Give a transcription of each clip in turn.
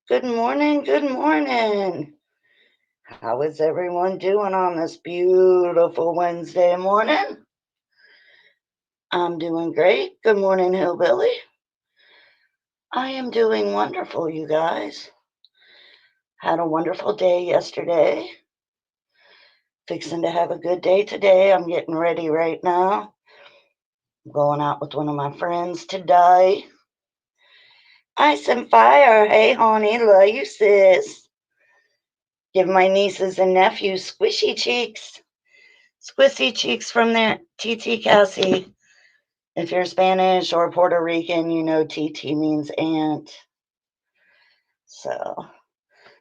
Good morning, good morning. How is everyone doing on this beautiful Wednesday morning? I'm doing great. Good morning, Hillbilly. I am doing wonderful, you guys. Had a wonderful day yesterday. Fixing to have a good day today. I'm getting ready right now. I'm going out with one of my friends today. Ice and fire. Hey, honey, love you, sis. Give my nieces and nephews squishy cheeks. Squishy cheeks from the TT Cassie. If you're Spanish or Puerto Rican, you know TT means aunt. So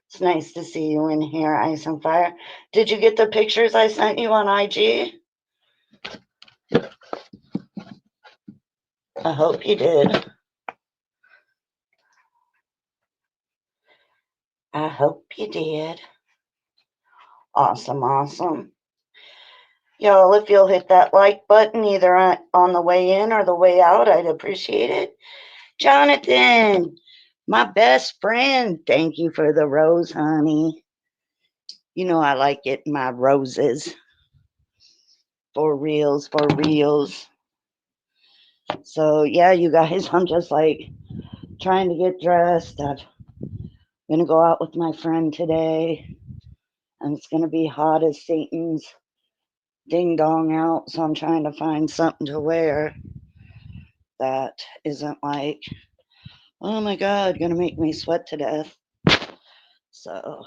it's nice to see you in here, Ice and Fire. Did you get the pictures I sent you on IG? I hope you did. I hope you did. Awesome, awesome. Y'all, if you'll hit that like button either on the way in or the way out, I'd appreciate it. Jonathan, my best friend, thank you for the rose, honey. You know I like it, my roses. For reals, for reals. So yeah, you guys, I'm just like trying to get dressed. I'm gonna go out with my friend today, and it's gonna be hot as Satan's ding dong out. So I'm trying to find something to wear that isn't like, oh my god, gonna make me sweat to death. So,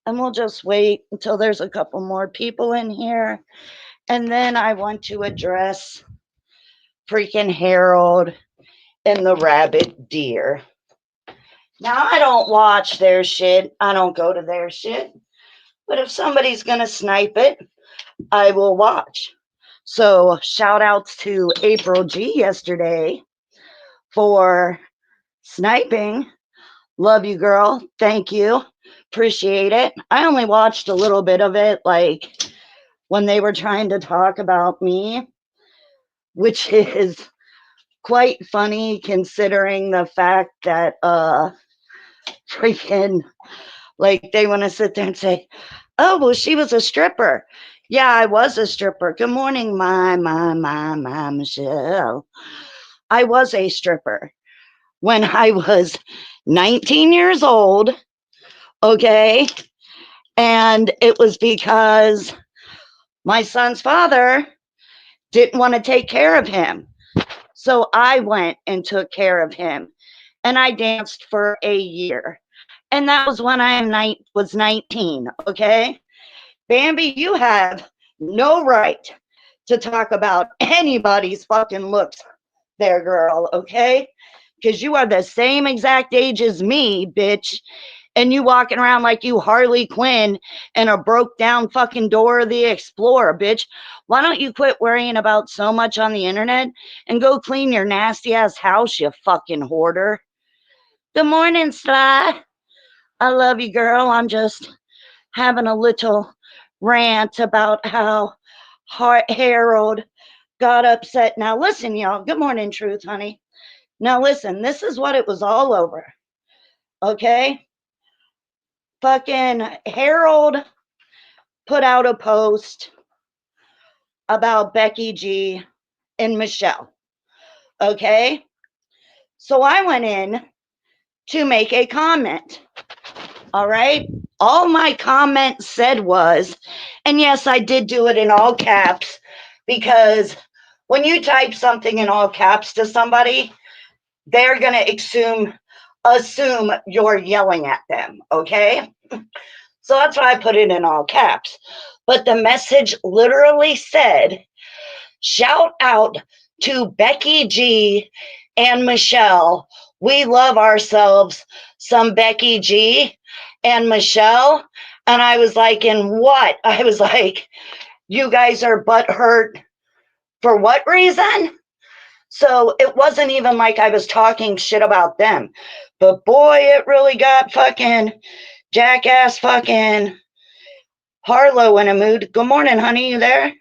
and we'll just wait until there's a couple more people in here, and then I want to address freaking Harold and the Rabid deer. Now, I don't watch their shit. I don't go to their shit. But if somebody's going to snipe it, I will watch. So, shout outs to April G yesterday for sniping. Love you, girl. Thank you. Appreciate it. I only watched a little bit of it, like when they were trying to talk about me, which is quite funny considering the fact that freaking like they want to sit there and say, oh, well, she was a stripper. Yeah, I was a stripper. Good morning, my Michelle. I was a stripper when I was 19 years old. Okay. And it was because my son's father didn't want to take care of him. So I went and took care of him. And I danced for a year. And that was when was 19. Okay. Bambi, you have no right to talk about anybody's fucking looks there, girl, okay? Because you are the same exact age as me, bitch. And you walking around like you Harley Quinn and a broke down fucking Dora the Explorer, bitch. Why don't you quit worrying about so much on the internet and go clean your nasty ass house, you fucking hoarder? Good morning, Sly. I love you, girl. I'm just having a little rant about how Harold got upset. Now, listen, y'all. Good morning, Truth, honey. Now, listen, this is what it was all over. Okay? Fucking Harold put out a post about Becky G and Michelle. Okay? So I went in to make a comment. All right? All my comment said was, and yes, I did do it in all caps because when you type something in all caps to somebody, they're going to assume you're yelling at them, okay? So that's why I put it in all caps. But the message literally said, shout out to Becky G and Michelle. We love ourselves some Becky G and Michelle. And I was like, in what? I was like, you guys are butthurt for what reason? So it wasn't even like I was talking shit about them. But boy, it really got fucking jackass fucking Harlow in a mood. Good morning, honey. You there?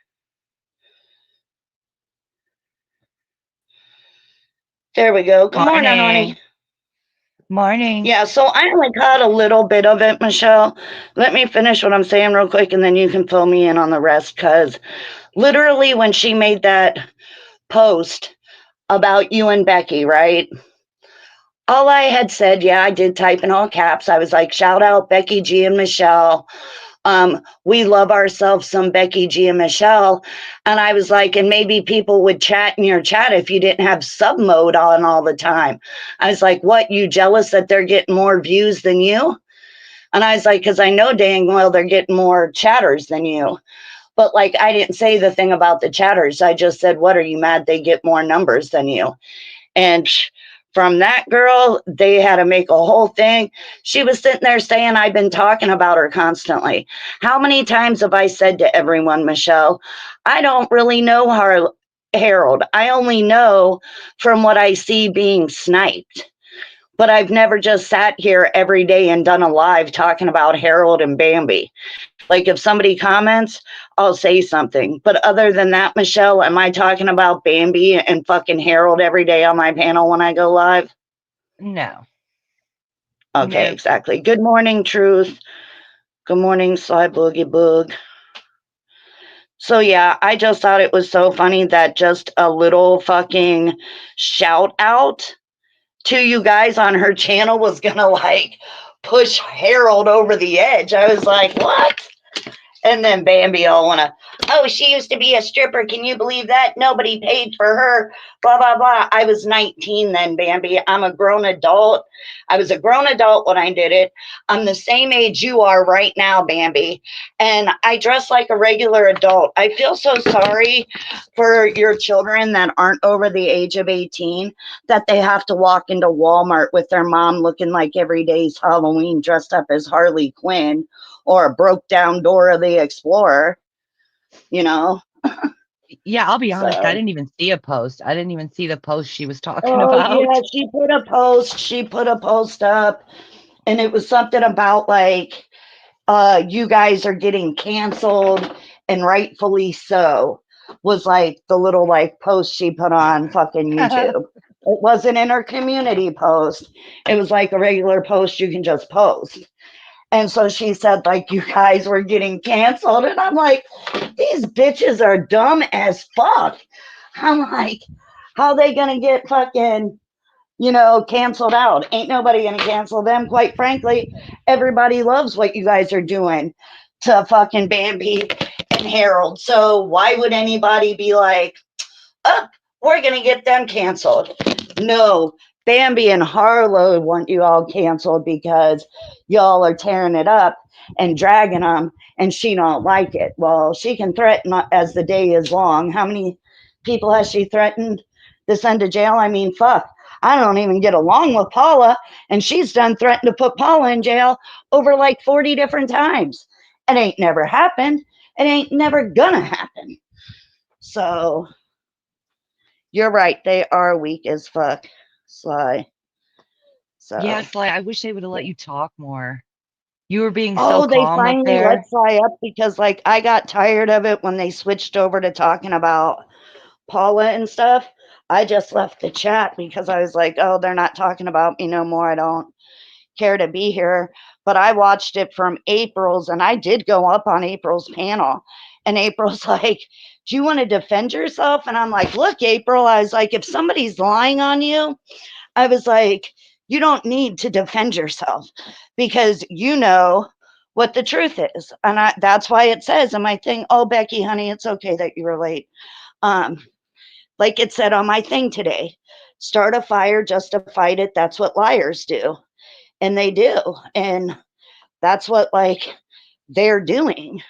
There we go. Good morning, Morning. honey. Morning. Yeah, so I only caught a little bit of it, Michelle. Let me finish what I'm saying real quick and then you can fill me in on the rest. Because literally, when she made that post about you and Becky, right? All I had said, yeah, I did type in all caps. I was like, shout out Becky G and Michelle. We love ourselves some Becky G and Michelle. And I was like, and maybe people would chat in your chat if you didn't have sub mode on all the time. I was like, what, you jealous that they're getting more views than you? And I was like, because I know dang well they're getting more chatters than you. But like, I didn't say the thing about the chatters. I just said, what, are you mad they get more numbers than you? And from that girl, they had to make a whole thing. She was sitting there saying, I've been talking about her constantly. How many times have I said to everyone, Michelle, I don't really know Harold. I only know from what I see being sniped. But I've never just sat here every day and done a live talking about Harold and Bambi. Like if somebody comments, I'll say something. But other than that, Michelle, am I talking about Bambi and fucking Harold every day on my panel when I go live? No. Okay, Nope. exactly. Good morning, Truth. Good morning, Sly Boogie Boog. So yeah, I just thought it was so funny that just a little fucking shout out to you guys on her channel was gonna like push Harold over the edge. I was like, what? And then Bambi all wanna, oh, she used to be a stripper. Can you believe that? Nobody paid for her. Blah, blah, blah. I was 19 then, Bambi. I'm a grown adult. I was a grown adult when I did it. I'm the same age you are right now, Bambi. And I dress like a regular adult. I feel so sorry for your children that aren't over the age of 18 that they have to walk into Walmart with their mom looking like every day's Halloween dressed up as Harley Quinn or a broke down Dora the Explorer, you know? Yeah, I'll be honest. I So, didn't even see a post. I didn't even see the post she was talking oh, yeah, about. she put a post. She put a post up, and it was something about like, you guys are getting canceled, and rightfully so, was like the little like post she put on fucking YouTube. It wasn't in her community post. It was like a regular post you can just post. And so she said, like, you guys were getting canceled. And I'm like, these bitches are dumb as fuck. I'm like, how they gonna get fucking, canceled out? Ain't nobody gonna cancel them. Quite frankly, everybody loves what you guys are doing to fucking Bambi and Harold. So why would anybody be like, oh, we're going to get them canceled? No, Bambi and Harlow want you all canceled because y'all are tearing it up and dragging them, and she don't like it. Well, she can threaten as the day is long. How many people has she threatened to send to jail? I mean, fuck. I don't even get along with Paula, and she's done threatened to put Paula in jail over like 40 different times. It ain't never happened. It ain't never gonna happen. So you're right. They are weak as fuck, Sly. Yeah, So, Sly, I wish they would have let you talk more. You were being so oh, they calm up finally let there. Sly up because, like, I got tired of it when they switched over to talking about Paula and stuff. I just left the chat because I was like, oh, they're not talking about me no more. I don't care to be here. But I watched it from April's, and I did go up on April's panel. And April's like, do you want to defend yourself? And I'm like, look, April, I was like, if somebody's lying on you, I was like, you don't need to defend yourself because you know what the truth is. And that's why it says in my thing, oh, Becky, honey, it's okay that you were late. Um, like it said on my thing today, start a fire just to fight it. That's what liars do. And they do. And that's what, like, they're doing.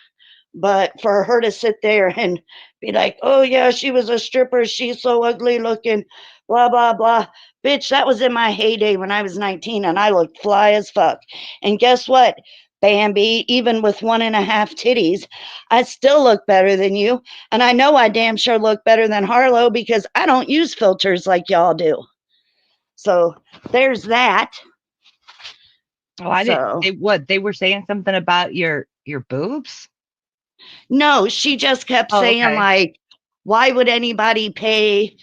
But for her to sit there and be like, oh, yeah, she was a stripper. She's so ugly looking, blah, blah, blah. Bitch, that was in my heyday when I was 19 and I looked fly as fuck. And guess what? Bambi, even with 1.5 titties, I still look better than you. And I know I damn sure look better than Harlow because I don't use filters like y'all do. So there's that. Oh, I didn't. So, They were saying something about your boobs? no, she just kept Oh, saying, okay. like, why would anybody pay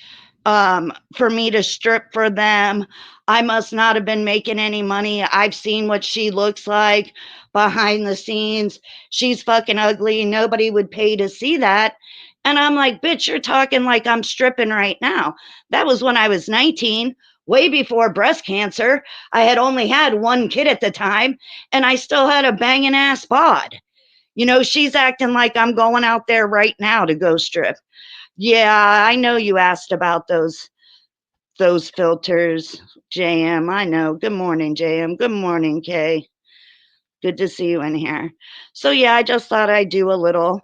for me to strip for them. I must not have been making any money. I've seen what she looks like behind the scenes. She's fucking ugly. Nobody would pay to see that. And I'm like, bitch, you're talking like I'm stripping right now. That was when I was 19, way before breast cancer. I had only had one kid at the time, and I still had a banging ass bod. She's acting like I'm going out there right now to go strip. Yeah, I know you asked about those filters, JM. I know. Good morning, JM. Good morning, Kay. Good to see you in here. So yeah, I just thought I'd do a little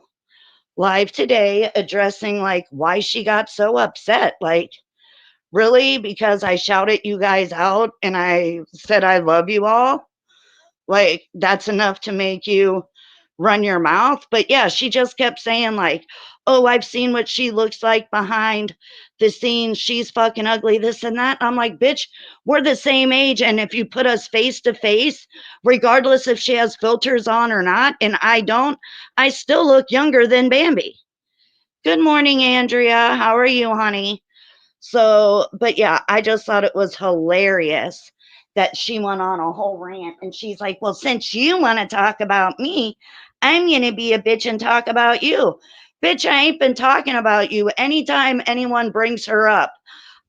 live today addressing like why she got so upset. Like, really? Because I shouted you guys out and I said I love you all? Like, that's enough to make you run your mouth? But yeah, she just kept saying, like, oh, I've seen what she looks like behind the scenes. She's fucking ugly, this and that. I'm like, bitch, we're the same age. And if you put us face to face, regardless if she has filters on or not, and I don't, I still look younger than Bambi. Good morning, Andrea. How are you, honey? So, but yeah, I just thought it was hilarious that she went on a whole rant and she's like, well, since you want to talk about me, I'm going to be a bitch and talk about you. Bitch, I ain't been talking about you. Anytime anyone brings her up,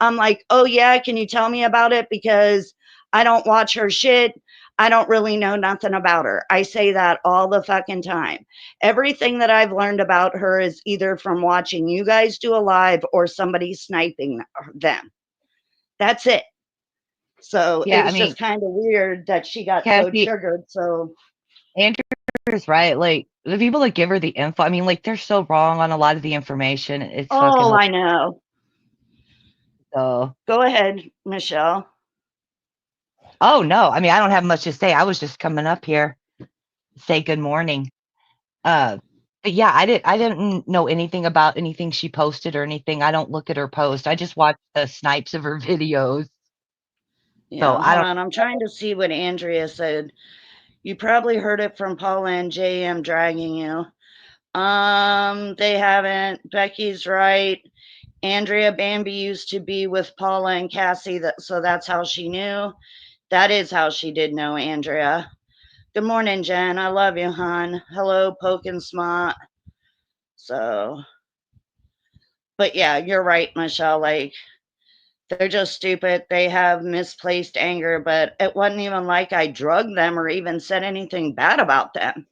I'm like, oh, yeah, can you tell me about it? Because I don't watch her shit. I don't really know nothing about her. I say that all the fucking time. Everything that I've learned about her is either from watching you guys do a live or somebody sniping them. That's it. So it Yeah, I was just mean, kind of weird that she got so Cassie, triggered. So, Andrew's right. Like the people that give her the info, I mean, like they're so wrong on a lot of the information. It's fucking oh, I know. so. Go ahead, Michelle. Oh no, I mean, I don't have much to say. I was just coming up here to say good morning. Uh, but yeah, I didn't know anything about anything she posted or anything. I don't look at her post. I just watch the snipes of her videos. So Yeah, I hold don't. on. I'm trying to see what Andrea said. You probably heard it from Paula and JM dragging you. They haven't. Becky's right. Andrea Bambi used to be with Paula and Cassie, so that's how she knew. That is how she did know Andrea. Good morning, Jen. I love you, hon. Hello, Poke and Smart. So, but yeah, you're right, Michelle. Like, they're just stupid. They have misplaced anger, but it wasn't even like I drugged them or even said anything bad about them.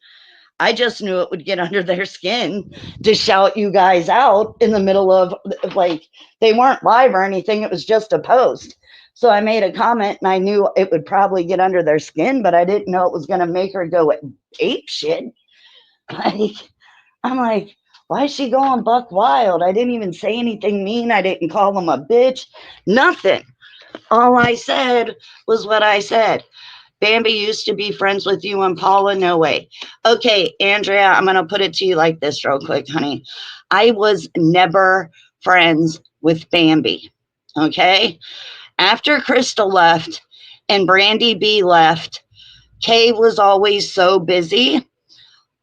I just knew it would get under their skin to shout you guys out in the middle of, like, they weren't live or anything. It was just a post. So I made a comment and I knew it would probably get under their skin, but I didn't know it was going to make her go ape shit. Like, I'm like, why is she going buck wild? I didn't even say anything mean. I didn't call them a bitch. Nothing. All I said was what I said. Bambi used to be friends with you and Paula. No way. Okay, Andrea, I'm going to put it to you like this real quick, honey. I was never friends with Bambi. Okay? After Crystal left and Brandy B left, Kay was always so busy.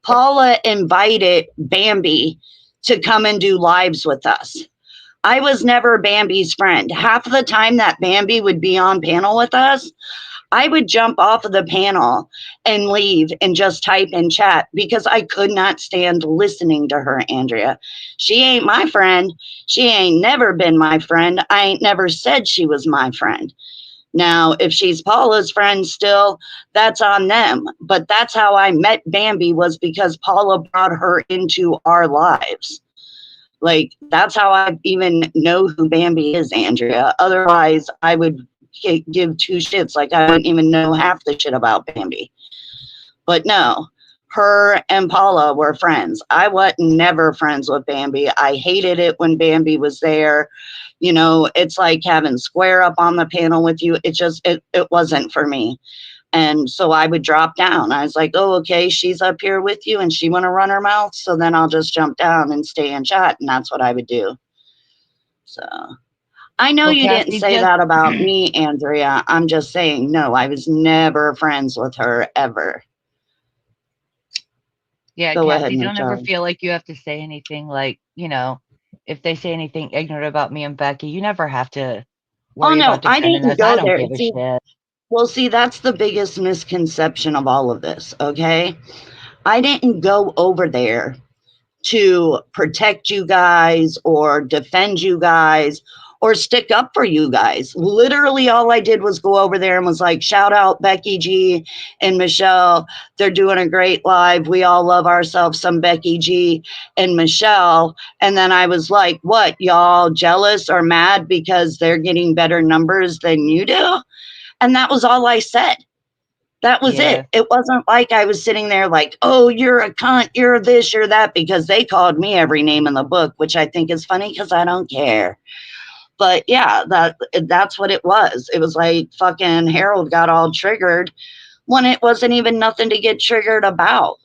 Paula invited Bambi to come and do lives with us. I was never Bambi's friend. Half of the time that Bambi would be on panel with us, I would jump off of the panel and leave and just type in chat because I could not stand listening to her, Andrea. She ain't my friend. She ain't never been my friend. I ain't never said she was my friend. Now, if she's Paula's friend still, that's on them. But that's how I met Bambi, was because Paula brought her into our lives. Like, that's how I even know who Bambi is, Andrea. Otherwise, I would give two shits. Like, I wouldn't even know half the shit about Bambi. But no, her and Paula were friends. I was never friends with Bambi. I hated it when Bambi was there. It's like having Square up on the panel with you. It wasn't for me. And so I would drop down. I was like, oh, okay, she's up here with you and she want to run her mouth. So then I'll just jump down and stay and chat. And that's what I would do. So I know Well, you didn't Cassie, say just that about me, Andrea. I'm just saying, no, I was never friends with her ever. yeah, Go ahead, Cassie, don't ever Michelle. feel like you have to say anything like, if they say anything ignorant about me and Becky, you never have to Oh worry no, about I defending didn't us. I go don't there. give a See, shit. well, see, that's the biggest misconception of all of this, okay? I didn't go over there to protect you guys or defend you guys or stick up for you guys. Literally, all I did was go over there and was like, shout out Becky G and Michelle. They're doing a great live. We all love ourselves some Becky G and Michelle. And then I was like, what, y'all jealous or mad because they're getting better numbers than you do? And that was all I said. That was Yeah. it. It wasn't like I was sitting there like, oh, you're a cunt, you're this, you're that, because they called me every name in the book, which I think is funny because I don't care. But yeah, that's what it was. It was like fucking Harold got all triggered when it wasn't even nothing to get triggered about.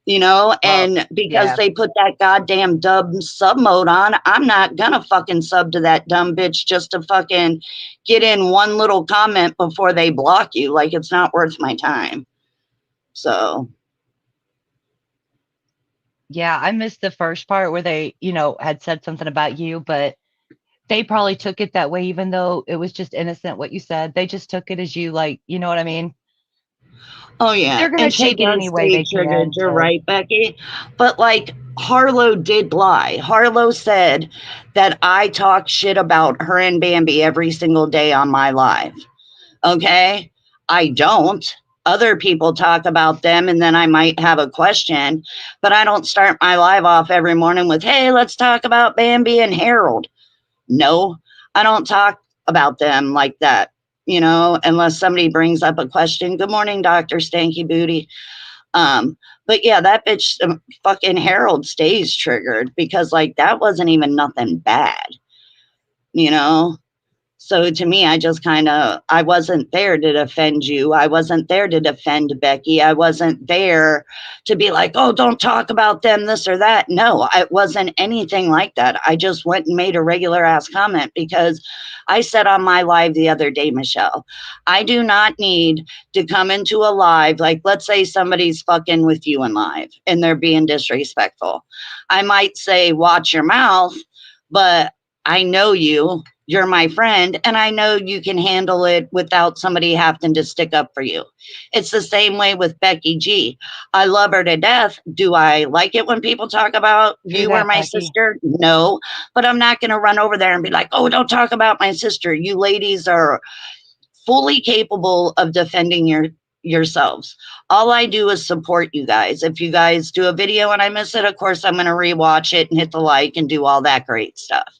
Well, And because yeah. they put that goddamn dumb sub mode on, I'm not gonna fucking sub to that dumb bitch just to fucking get in one little comment before they block you. Like, it's not worth my time. So, Yeah, I missed the first part where they, had said something about you, but they probably took it that way, even though it was just innocent what you said. They just took it as you, like, you know what I mean? oh yeah, They're going to and she take it does any way stay they triggered. can. You're So, right, Becky. But like, Harlow did lie. Harlow said that I talk shit about her and Bambi every single day on my live. Okay. I don't. Other people talk about them and then I might have a question, but I don't start my live off every morning with, hey, let's talk about Bambi and Harold. No, I don't talk about them like that, unless somebody brings up a question. Good morning, Dr. Stanky Booty. But yeah, that bitch, fucking Harold stays triggered because, like, that wasn't even nothing bad, you know? So to me, I just kind of, I wasn't there to defend you. I wasn't there to defend Becky. I wasn't there to be like, oh, don't talk about them, this or that. No, it wasn't anything like that. I just went and made a regular ass comment because I said on my live the other day, Michelle, I do not need to come into a live. Like, let's say somebody's fucking with you in live and they're being disrespectful. I might say, watch your mouth, but I know you're my friend, and I know you can handle it without somebody having to stick up for you. It's the same way with Becky G. I love her to death. Do I like it when people talk about true you or that, my Becky. sister? No, but I'm not going to run over there and be like, oh, don't talk about my sister. You ladies are fully capable of defending yourselves. All I do is support you guys. If you guys do a video and I miss it, of course I'm going to rewatch it and hit the like and do all that great stuff.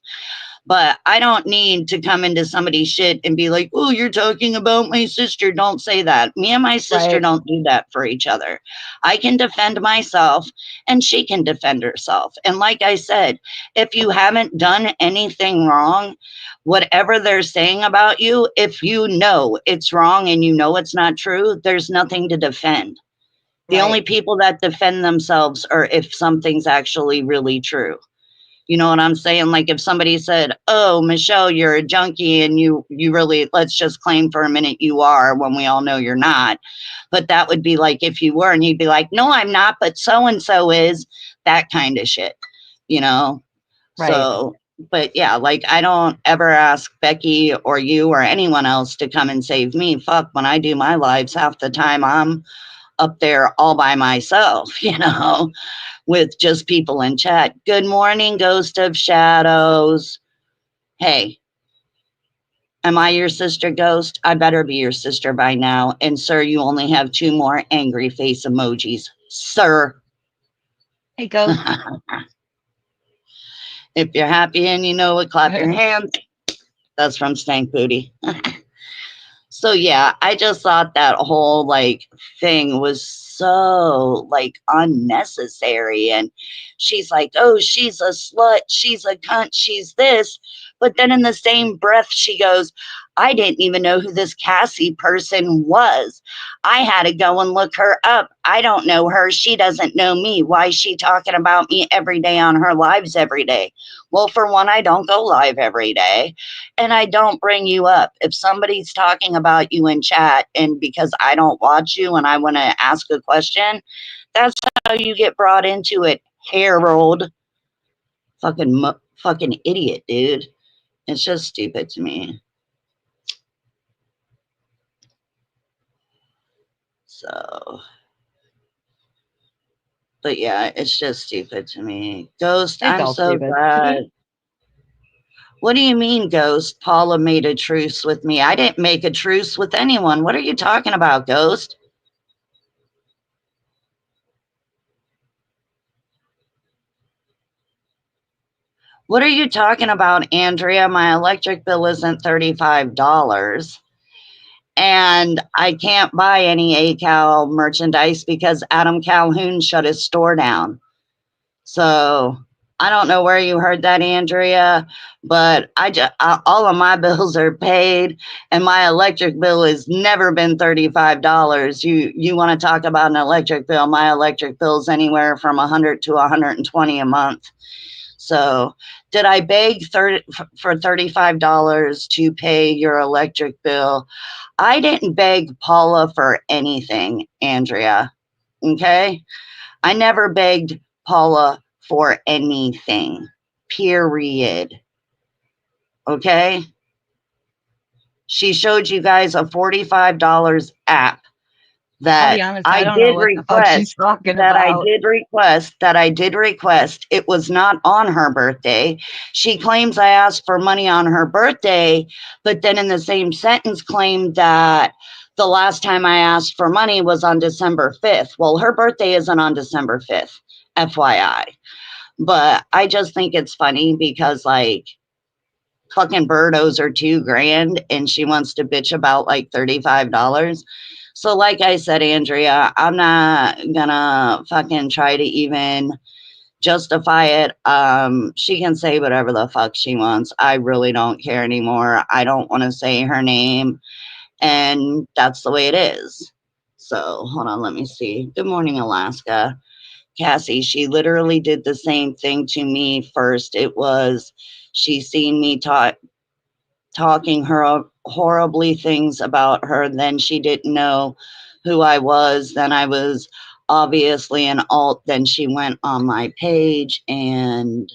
But I don't need to come into somebody's shit and be like, oh, you're talking about my sister. Don't say that. Me and my sister Right. don't do that for each other. I can defend myself and she can defend herself. And like I said, if you haven't done anything wrong, whatever they're saying about you, if you know it's wrong and you know it's not true, there's nothing to defend. The Right. only people that defend themselves are if something's actually really true. You know what I'm saying? Like if somebody said, "Oh, Michelle, you're a junkie and you really let's just claim for a minute you are when we all know you're not." But that would be like if you were and you'd be like, "No, I'm not, but so and so is." That kind of shit, you know? Right. So, but yeah, like I don't ever ask Becky or you or anyone else to come and save me. Fuck, when I do my lives, half the time I'm up there all by myself, with just people in chat. Good morning, Ghost of Shadows. Hey, am I your sister, Ghost? I better be your sister by now. And, sir, you only have two more angry face emojis. Sir. Hey, Ghost. If you're happy and you know it, clap your hands. That's from Stank Booty. So yeah, I just thought that whole like thing was so like unnecessary. And she's like, oh, she's a slut, she's a cunt, she's this. But then in the same breath, she goes, I didn't even know who this Cassie person was. I had to go and look her up. I don't know her. She doesn't know me. Why is she talking about me every day on her lives every day? Well, for one, I don't go live every day and I don't bring you up. If somebody's talking about you in chat and because I don't watch you and I want to ask a question, that's how you get brought into it, Harold. Fucking idiot, dude. It's just stupid to me. So, but yeah, it's just stupid to me. Ghost, It's I'm all so stupid. glad. What do you mean, Ghost? Paula made a truce with me. I didn't make a truce with anyone. What are you talking about, Ghost? What are you talking about, Andrea? My electric bill isn't $35. And I can't buy any ACAL merchandise because Adam Calhoun shut his store down. So I don't know where you heard that, Andrea, but all of my bills are paid, and my electric bill has never been $35. You want to talk about an electric bill? My electric bill's anywhere from 100 to 120 a month. So, did I beg for $35 to pay your electric bill? I didn't beg Paula for anything, Andrea. Okay? I never begged Paula for anything. Period. Okay? She showed you guys a $45 app I'll be that honest, I I don't know did what the fuck she's request, talking that I about. did request, that I did request. It was not on her birthday. She claims I asked for money on her birthday, but then in the same sentence claimed that the last time I asked for money was on December 5th. Well, her birthday isn't on December 5th, FYI. But I just think it's funny because, like, fucking birdos are 2 grand and she wants to bitch about like $35. So, like I said, Andrea, I'm not gonna fucking try to even justify it. She can say whatever the fuck she wants. I really don't care anymore. I don't want to say her name, and that's the way it is. So, hold on, let me see. Good morning, Alaska. Cassie, she literally did the same thing to me first. It was she seen me talking her horribly things about her. Then she didn't know who I was. Then I was obviously an alt. Then she went on my page and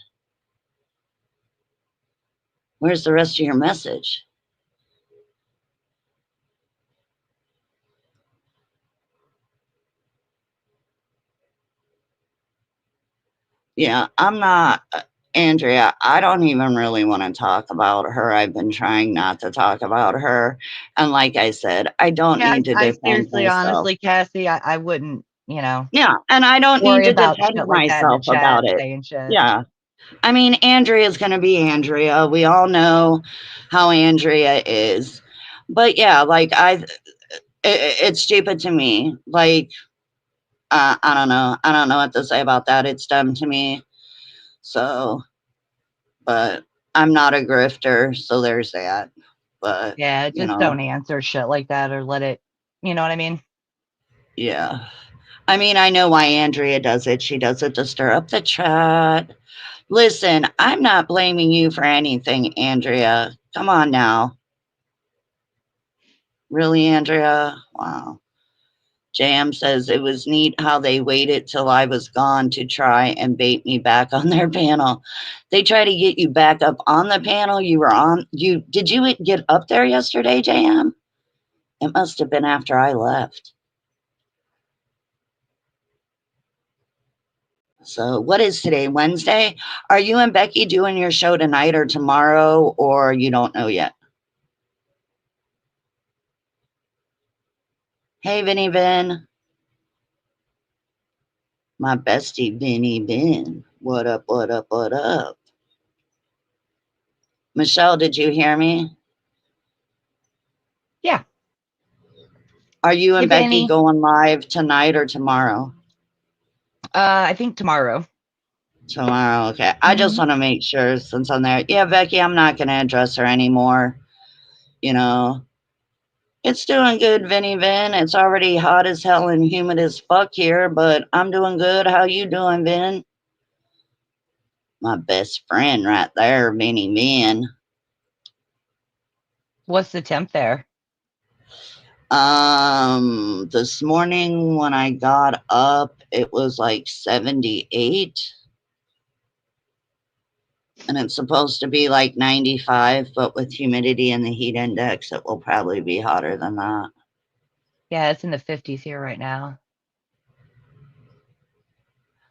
where's the rest of your message? Yeah, I'm not, Andrea, I don't even really want to talk about her. I've been trying not to talk about her. And like I said, I don't Yeah, need to I defend seriously, myself. honestly, Cassie, I wouldn't, Yeah, and I don't need worry to about defend shit like that in the myself chat about it. saying shit. Yeah. I mean, Andrea's going to be Andrea. We all know how Andrea is. But yeah, like it's stupid to me. Like I don't know. I don't know what to say about that. It's dumb to me. So, but I'm not a grifter, so there's that. But, Yeah, you just know, don't answer shit like that or let it, you know what I mean? yeah. I mean, I know why Andrea does it. She does it to stir up the chat. Listen, I'm not blaming you for anything, Andrea. Come on now. Really, Andrea? Wow. JM says it was neat how they waited till I was gone to try and bait me back on their panel. They try to get you back up on the panel you were on. You did you get up there yesterday, JM? It must have been after I left. So, what is today? Wednesday? Are you and Becky doing your show tonight or tomorrow, or you don't know yet? Hey, Vinny Vin, my bestie Vinny Vin. What up? What up? What up? Michelle, did you hear me? Yeah. Are you Hey, and Becky Benny. going live tonight or tomorrow? I think tomorrow. Tomorrow, okay. I just Hmm. want to make sure since I'm there. Yeah, Becky, I'm not going to address her anymore. You know, it's doing good, Vinny Vin. It's already hot as hell and humid as fuck here, but I'm doing good. How you doing, Vin? My best friend right there, Vinny Vin. What's the temp there? This morning when I got up, it was like 78. And it's supposed to be like 95, but with humidity and the heat index, it will probably be hotter than that. Yeah, it's in the 50s here right now.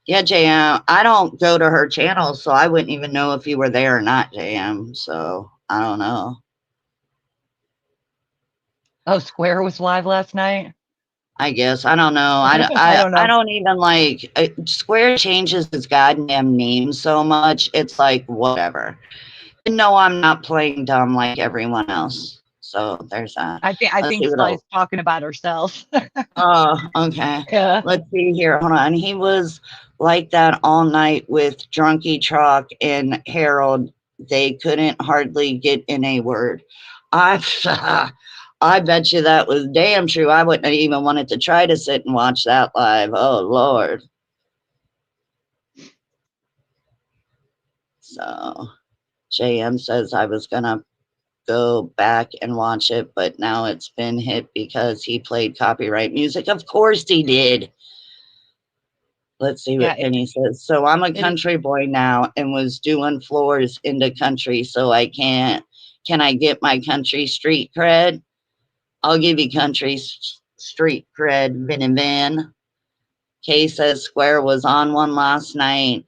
Yeah, JM, I don't go to her channel, so I wouldn't even know if you were there or not, JM. So I don't know. Oh, Square was live last night? I guess I don't know. I don't I know. don't even like Square changes its goddamn name so much. It's like whatever. And no, I'm not playing dumb like everyone else. So there's that. I Let's think see what Sly's else. talking about herself. Oh, okay. Yeah. Let's see here. Hold on. He was like that all night with Drunky Chalk and Harold. They couldn't hardly get in a word. I I bet you that was damn true. I wouldn't have even wanted to try to sit and watch that live. Oh Lord. So JM says I was gonna go back and watch it, but now it's been hit because he played copyright music. Of course he did. Let's see Yeah, what Penny says. So I'm a it country boy now and was doing floors into country, so I can't. Can I get my country street cred? I'll give you country street cred, Vin and Van. Kay says Square was on one last night.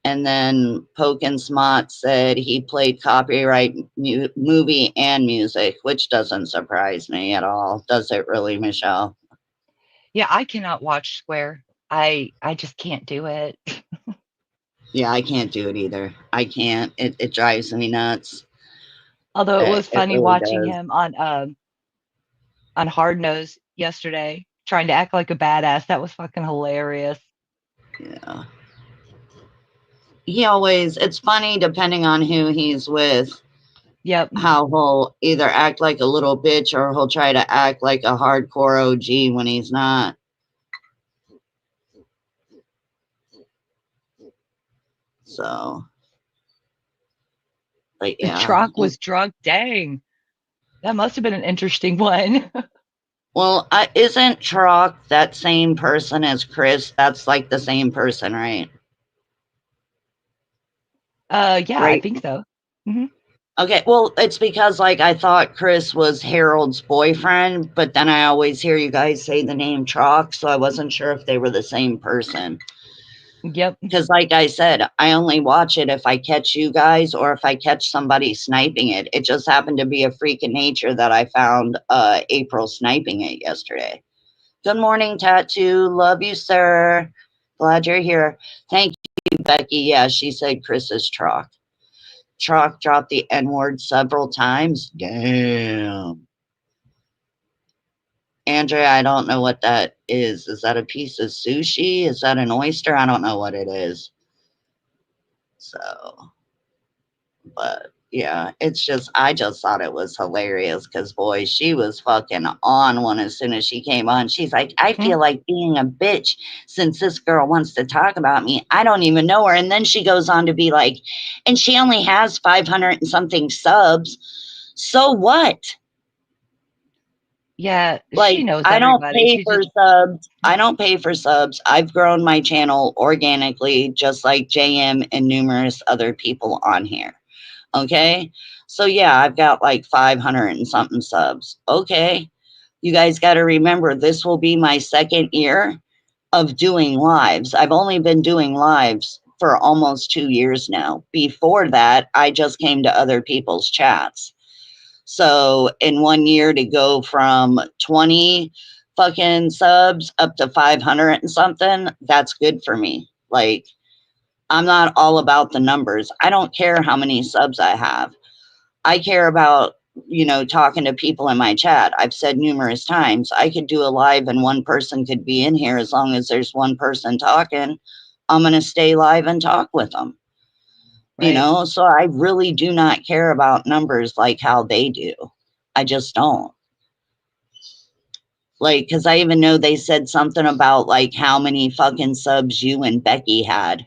And then Poke and Smot said he played copyright movie and music, which doesn't surprise me at all. Does it really, Michelle? yeah, I cannot watch Square. I just can't do it. Yeah, I can't do it either. I can't. It drives me nuts. Although it was It funny really watching does. him on Hard Nose yesterday, trying to act like a badass. That was fucking hilarious. Yeah. He always, it's funny depending on who he's with, Yep. how he'll either act like a little bitch or he'll try to act like a hardcore OG when he's not. So, but The yeah. truck was drunk. Dang. That must have been an interesting one. Well, isn't Trock that same person as Chris? That's like the same person, right? Yeah, I Right. think so. Hmm. Okay, well, it's because like I thought Chris was Harold's boyfriend, but then I always hear you guys say the name Trock, so I wasn't sure if they were the same person. Yep. Because, like I said, I only watch it if I catch you guys or if I catch somebody sniping it. It just happened to be a freak of nature that I found April sniping it yesterday. Good morning, Tattoo. Love you, sir. Glad you're here. Thank you, Becky. Yeah, she said Chris's Trock. Trock dropped the N word several times. Damn. Andrea, I don't know what that is. Is that a piece of sushi? Is that an oyster? I don't know what it is. So, but yeah, it's just, I just thought it was hilarious because, boy, she was fucking on one as soon as she came on. She's like, I feel like being a bitch since this girl wants to talk about me. I don't even know her. And then she goes on to be like, and she only has 500 and something subs. So what? Yeah, she Like, knows I don't everybody. pay She's for just subs. I don't pay for subs. I've grown my channel organically, just like JM and numerous other people on here. Okay. So, yeah, I've got like 500 and something subs. Okay. You guys got to remember this will be my second year of doing lives. I've only been doing lives for almost 2 years now. Before that, I just came to other people's chats. So in 1 year to go from 20 fucking subs up to 500 and something, that's good for me. Like, I'm not all about the numbers. I don't care how many subs I have. I care about, talking to people in my chat. I've said numerous times, I could do a live and one person could be in here as long as there's one person talking. I'm going to stay live and talk with them. right. So I really do not care about numbers like how they do. I just don't. Like, because I even know they said something about like how many fucking subs you and Becky had.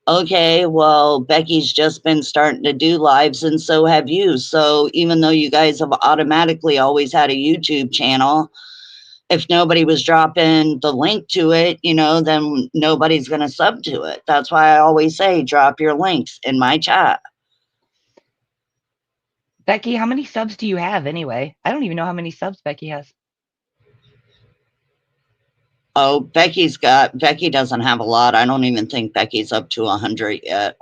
Okay, well, Becky's just been starting to do lives, and so have you. So even though you guys have automatically always had a YouTube channel, if nobody was dropping the link to it, then nobody's going to sub to it. That's why I always say drop your links in my chat. Becky, how many subs do you have anyway? I don't even know how many subs Becky has. Oh, Becky doesn't have a lot. I don't even think Becky's up to 100 yet.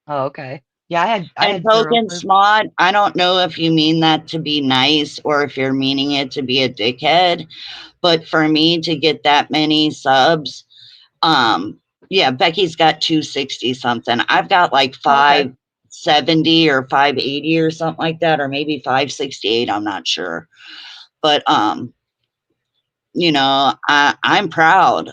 Oh, okay. Yeah, I And had zero Token subs. Smart, I don't know if you mean that to be nice or if you're meaning it to be a dickhead, but for me to get that many subs, um, yeah, Becky's got 260 something. I've got like Oh, okay. 570 or 580 or something like that, or maybe 568. I'm not sure. But I'm proud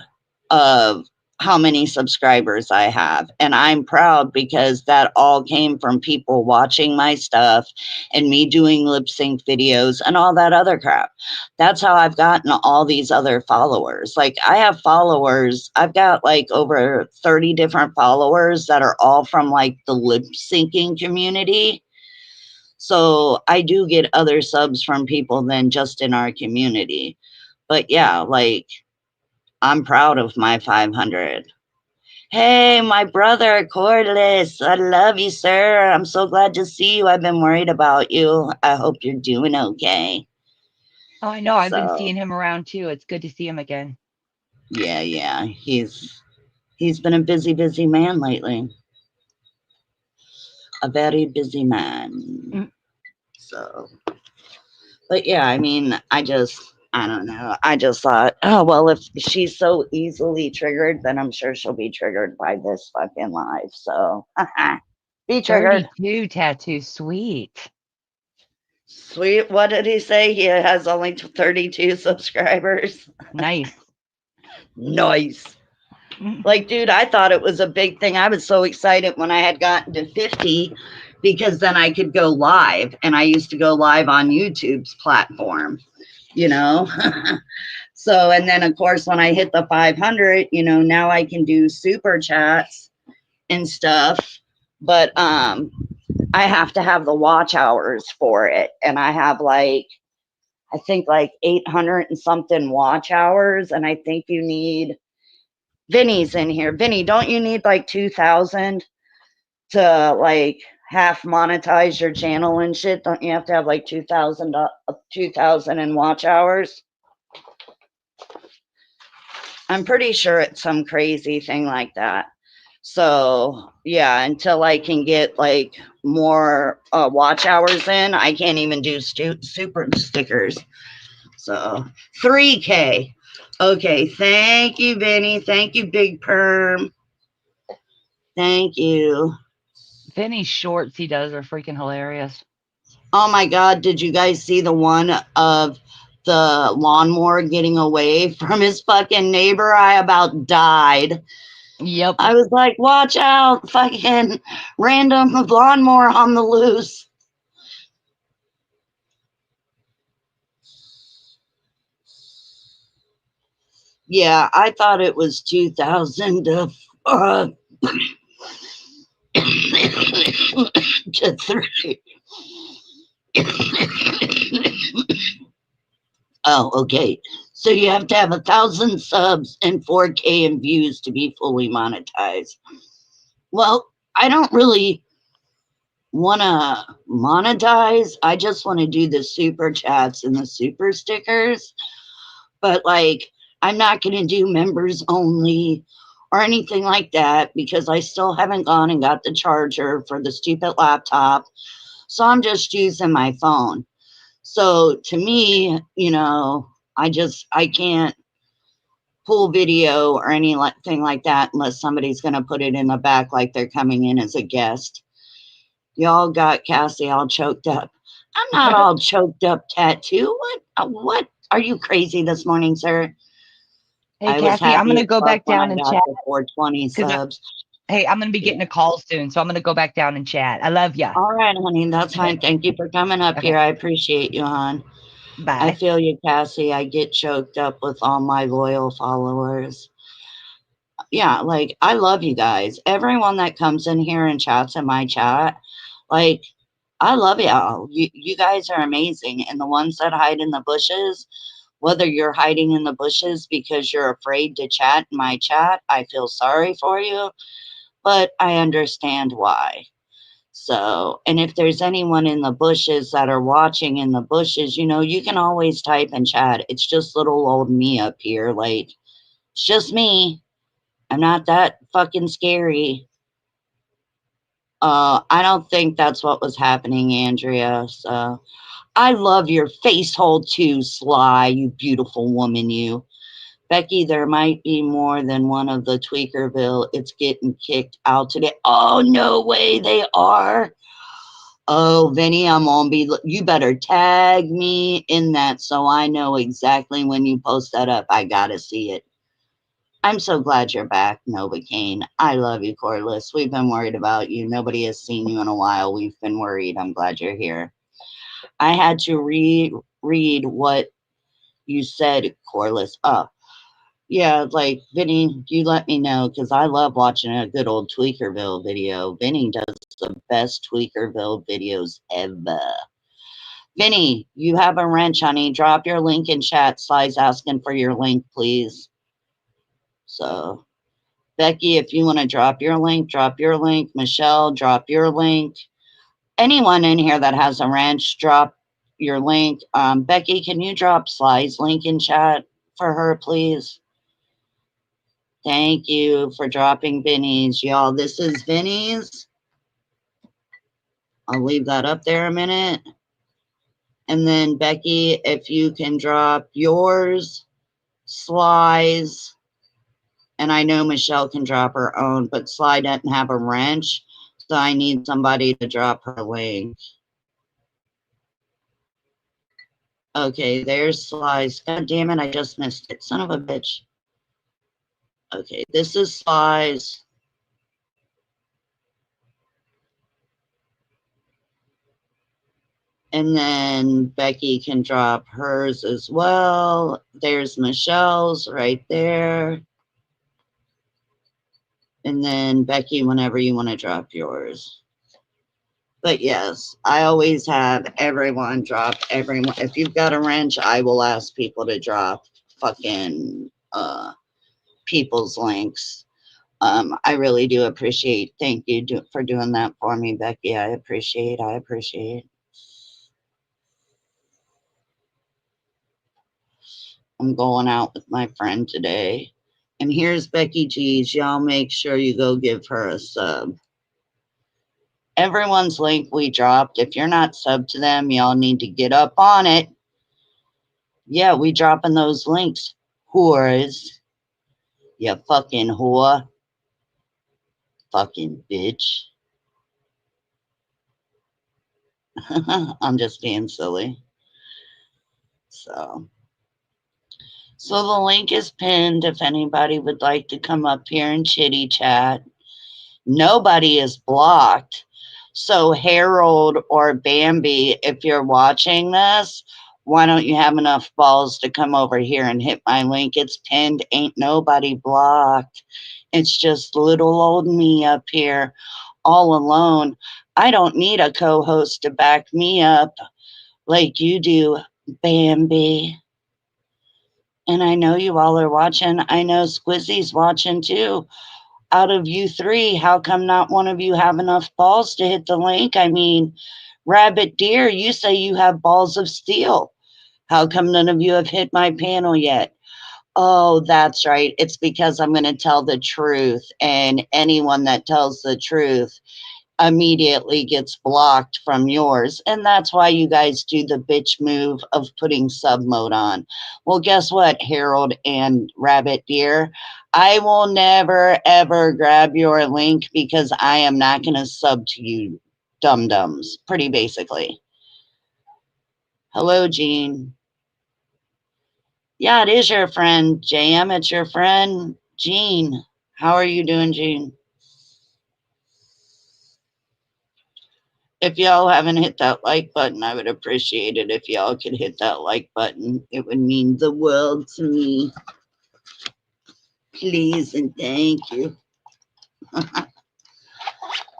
of how many subscribers I have. And I'm proud because that all came from people watching my stuff and me doing lip sync videos and all that other crap. That's how I've gotten all these other followers. Like, I have followers, I've got like over 30 different followers that are all from like the lip syncing community. So I do get other subs from people than just in our community. But yeah, like, I'm proud of my 500. Hey, my brother, Cordless. I love you, sir. I'm so glad to see you. I've been worried about you. I hope you're doing okay. Oh, I know. I've been So, seeing him around too. It's good to see him again. yeah, yeah. He's been a busy, busy man lately. A very busy man. Mm. So, but yeah, I mean, I don't know. I just thought, oh, well, if she's so easily triggered, then I'm sure she'll be triggered by this fucking live. So, be triggered. 32 tattoos. Sweet. Sweet. What did he say? He has only 32 subscribers. Nice. Nice. Mm. Like, dude, I thought it was a big thing. I was so excited when I had gotten to 50 because then I could go live. And I used to go live on YouTube's platform, you know? So, and then of course, when I hit the 500, now I can do super chats and stuff. But I have to have the watch hours for it. And I have like, I think like 800 and something watch hours. And I think you need, Vinny's in here. Vinny, don't you need like 2,000 to like half monetize your channel and shit? Don't you have to have like 2,000 in watch hours? I'm pretty sure it's some crazy thing like that. So yeah, until I can get like more watch hours in, I can't even do super stickers. So 3K. Okay, thank you, Vinny. Thank you, Big Perm. Thank you. Vinny's shorts he does are freaking hilarious. Oh my God, did you guys see the one of the lawnmower getting away from his fucking neighbor? I about died. Yep. I was like, watch out, fucking random lawnmower on the loose. Yeah, I thought it was 2000 to 3. Oh, okay. So you have to have 1,000 subs and 4K in views to be fully monetized. Well, I don't really want to monetize. I just want to do the super chats and the super stickers. But like, I'm not going to do members only or anything like that because I still haven't gone and got the charger for the stupid laptop. So I'm just using my phone. So to me, I can't pull video or anything like that unless somebody's going to put it in the back like they're coming in as a guest. Y'all got Cassie all choked up. I'm not all choked up, tattoo. What? Are you crazy this morning, sir? Hey, I was Cassie, I'm happy gonna as go fuck back when down I and got chat the 420 because subs. hey, I'm gonna be Yeah. getting a call soon, so I'm gonna go back down and chat. I love ya. All right, honey, that's Okay. fine. Thank you for coming up Okay. here. I appreciate you, hon. I Bye. feel you, Cassie. I get choked up with all my loyal followers. Yeah, like, I love you guys. Everyone that comes in here and chats in my chat, like, I love y'all. You guys are amazing. And the ones that hide in the bushes, Whether you're hiding in the bushes because you're afraid to chat in my chat, I feel sorry for you, but I understand why. So, and if there's anyone in the bushes that are watching in the bushes, you can always type and chat. It's just little old me up here. Like, it's just me. I'm not that fucking scary. I don't think that's what was happening, Andrea. So, I love your face hole too, Sly, you beautiful woman, you. Becky, there might be more than one of the Tweakerville. It's getting kicked out today. Oh, no way they are. Oh, Vinny, I'm gonna be. You better tag me in that so I know exactly when you post that up. I gotta see it. I'm so glad you're back, Novocaine. I love you, Cordless. We've been worried about you. Nobody has seen you in a while. We've been worried. I'm glad you're here. I had to read what you said, Cordless. Oh, yeah, like Vinny, you let me know because I love watching a good old Tweakerville video. Vinny does the best Tweakerville videos ever. Vinny, you have a wrench, honey. Drop your link in chat. Sly's asking for your link, please. So, Becky, if you want to drop your link, drop your link. Michelle, drop your link. Anyone in here that has a wrench, drop your link. Becky, can you drop Sly's link in chat for her, please? Thank you for dropping Vinny's, y'all. This is Vinny's. I'll leave that up there a minute. And then, Becky, if you can drop yours, Sly's, and I know Michelle can drop her own, but Sly doesn't have a wrench, so I need somebody to drop her link. Okay, there's Sly's. God damn it, I just missed it. Son of a bitch. Okay, this is Sly's. And then Becky can drop hers as well. There's Michelle's right there. And then Becky, whenever you want to drop yours. But yes, I always have everyone drop everyone. If you've got a wrench, I will ask people to drop fucking people's links. I really do appreciate. Thank you for doing that for me, Becky. I appreciate. I appreciate. I'm going out with my friend today. And here's Becky G's. Y'all make sure you go give her a sub. Everyone's link we dropped. If you're not sub to them, y'all need to get up on it. Yeah, we dropping those links. Whores. You fucking whore. Fucking bitch. I'm just being silly. So. So the link is pinned if anybody would like to come up here and chitty chat. Nobody is blocked. So, Harold or Bambi, if you're watching this, why don't you have enough balls to come over here and hit my link? It's pinned. Ain't nobody blocked. It's just little old me up here all alone. I don't need a co host to back me up like you do, Bambi. And I know you all are watching. I know Squizzy's watching too. Out of you three, how come not one of you have enough balls to hit the link? I mean, Rabbit Deer, you say you have balls of steel. How come none of you have hit my panel yet? Oh, that's right. It's because I'm going to tell the truth. And anyone that tells the truth immediately gets blocked from yours. And that's why you guys do the bitch move of putting sub mode on. Well, guess what, Harold and Rabbit Deer? I will never ever grab your link because I am not going to sub to you dum dums, pretty basically. Hello, Jean. Yeah, it is your friend, JM. It's your friend, Jean. How are you doing, Jean? If y'all haven't hit that like button, I would appreciate it if y'all could hit that like button. It would mean the world to me. Please and thank you.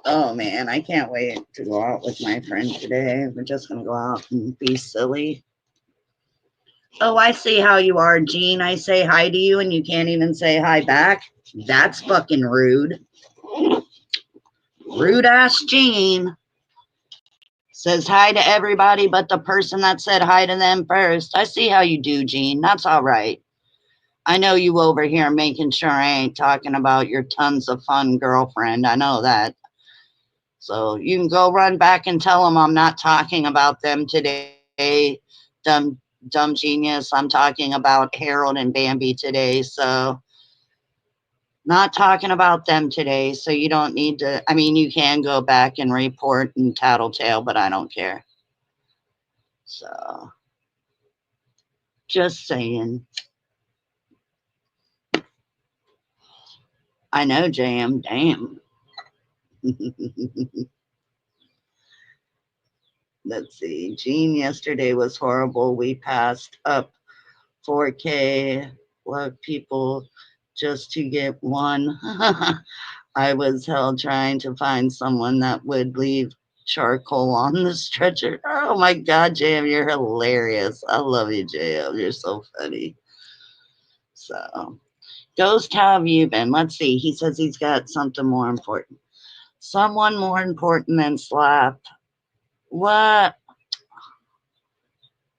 Oh man, I can't wait to go out with my friend today. We're just gonna go out and be silly. Oh, I see how you are, Gene. I say hi to you and you can't even say hi back. That's fucking rude. Rude ass Gene says hi to everybody but the person that said hi to them first. I see how you do, Gene. That's all right. I know you over here making sure I ain't talking about your tons of fun girlfriend. I know that. So you can go run back and tell them I'm not talking about them today. Dumb genius. I'm talking about Harold and Bambi today. So not talking about them today. So you don't need to. I mean, you can go back and report and tattletale, but I don't care. So just saying. I know, JM. Damn. Let's see. Gene yesterday was horrible. We passed up 4K love people just to get one. I was hell trying to find someone that would leave charcoal on the stretcher. Oh my God, JM, you're hilarious. I love you, JM. You're so funny. So, Ghost, how have you been? Let's see. He says he's got something more important. Someone more important than slap. What?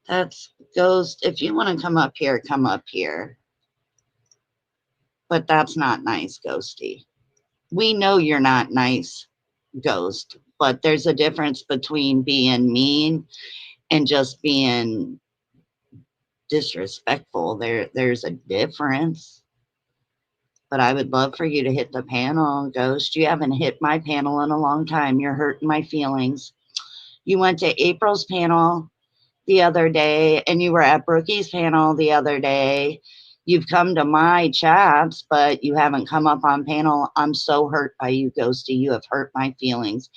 That's Ghost. If you want to come up here, come up here. But that's not nice, Ghosty. We know you're not nice, Ghost, but there's a difference between being mean and just being disrespectful. There's a difference. But I would love for you to hit the panel, Ghost. You haven't hit my panel in a long time. You're hurting my feelings. You went to April's panel the other day, and you were at Brookie's panel the other day. You've come to my chats, but you haven't come up on panel. I'm so hurt by you, Ghosty. You have hurt my feelings.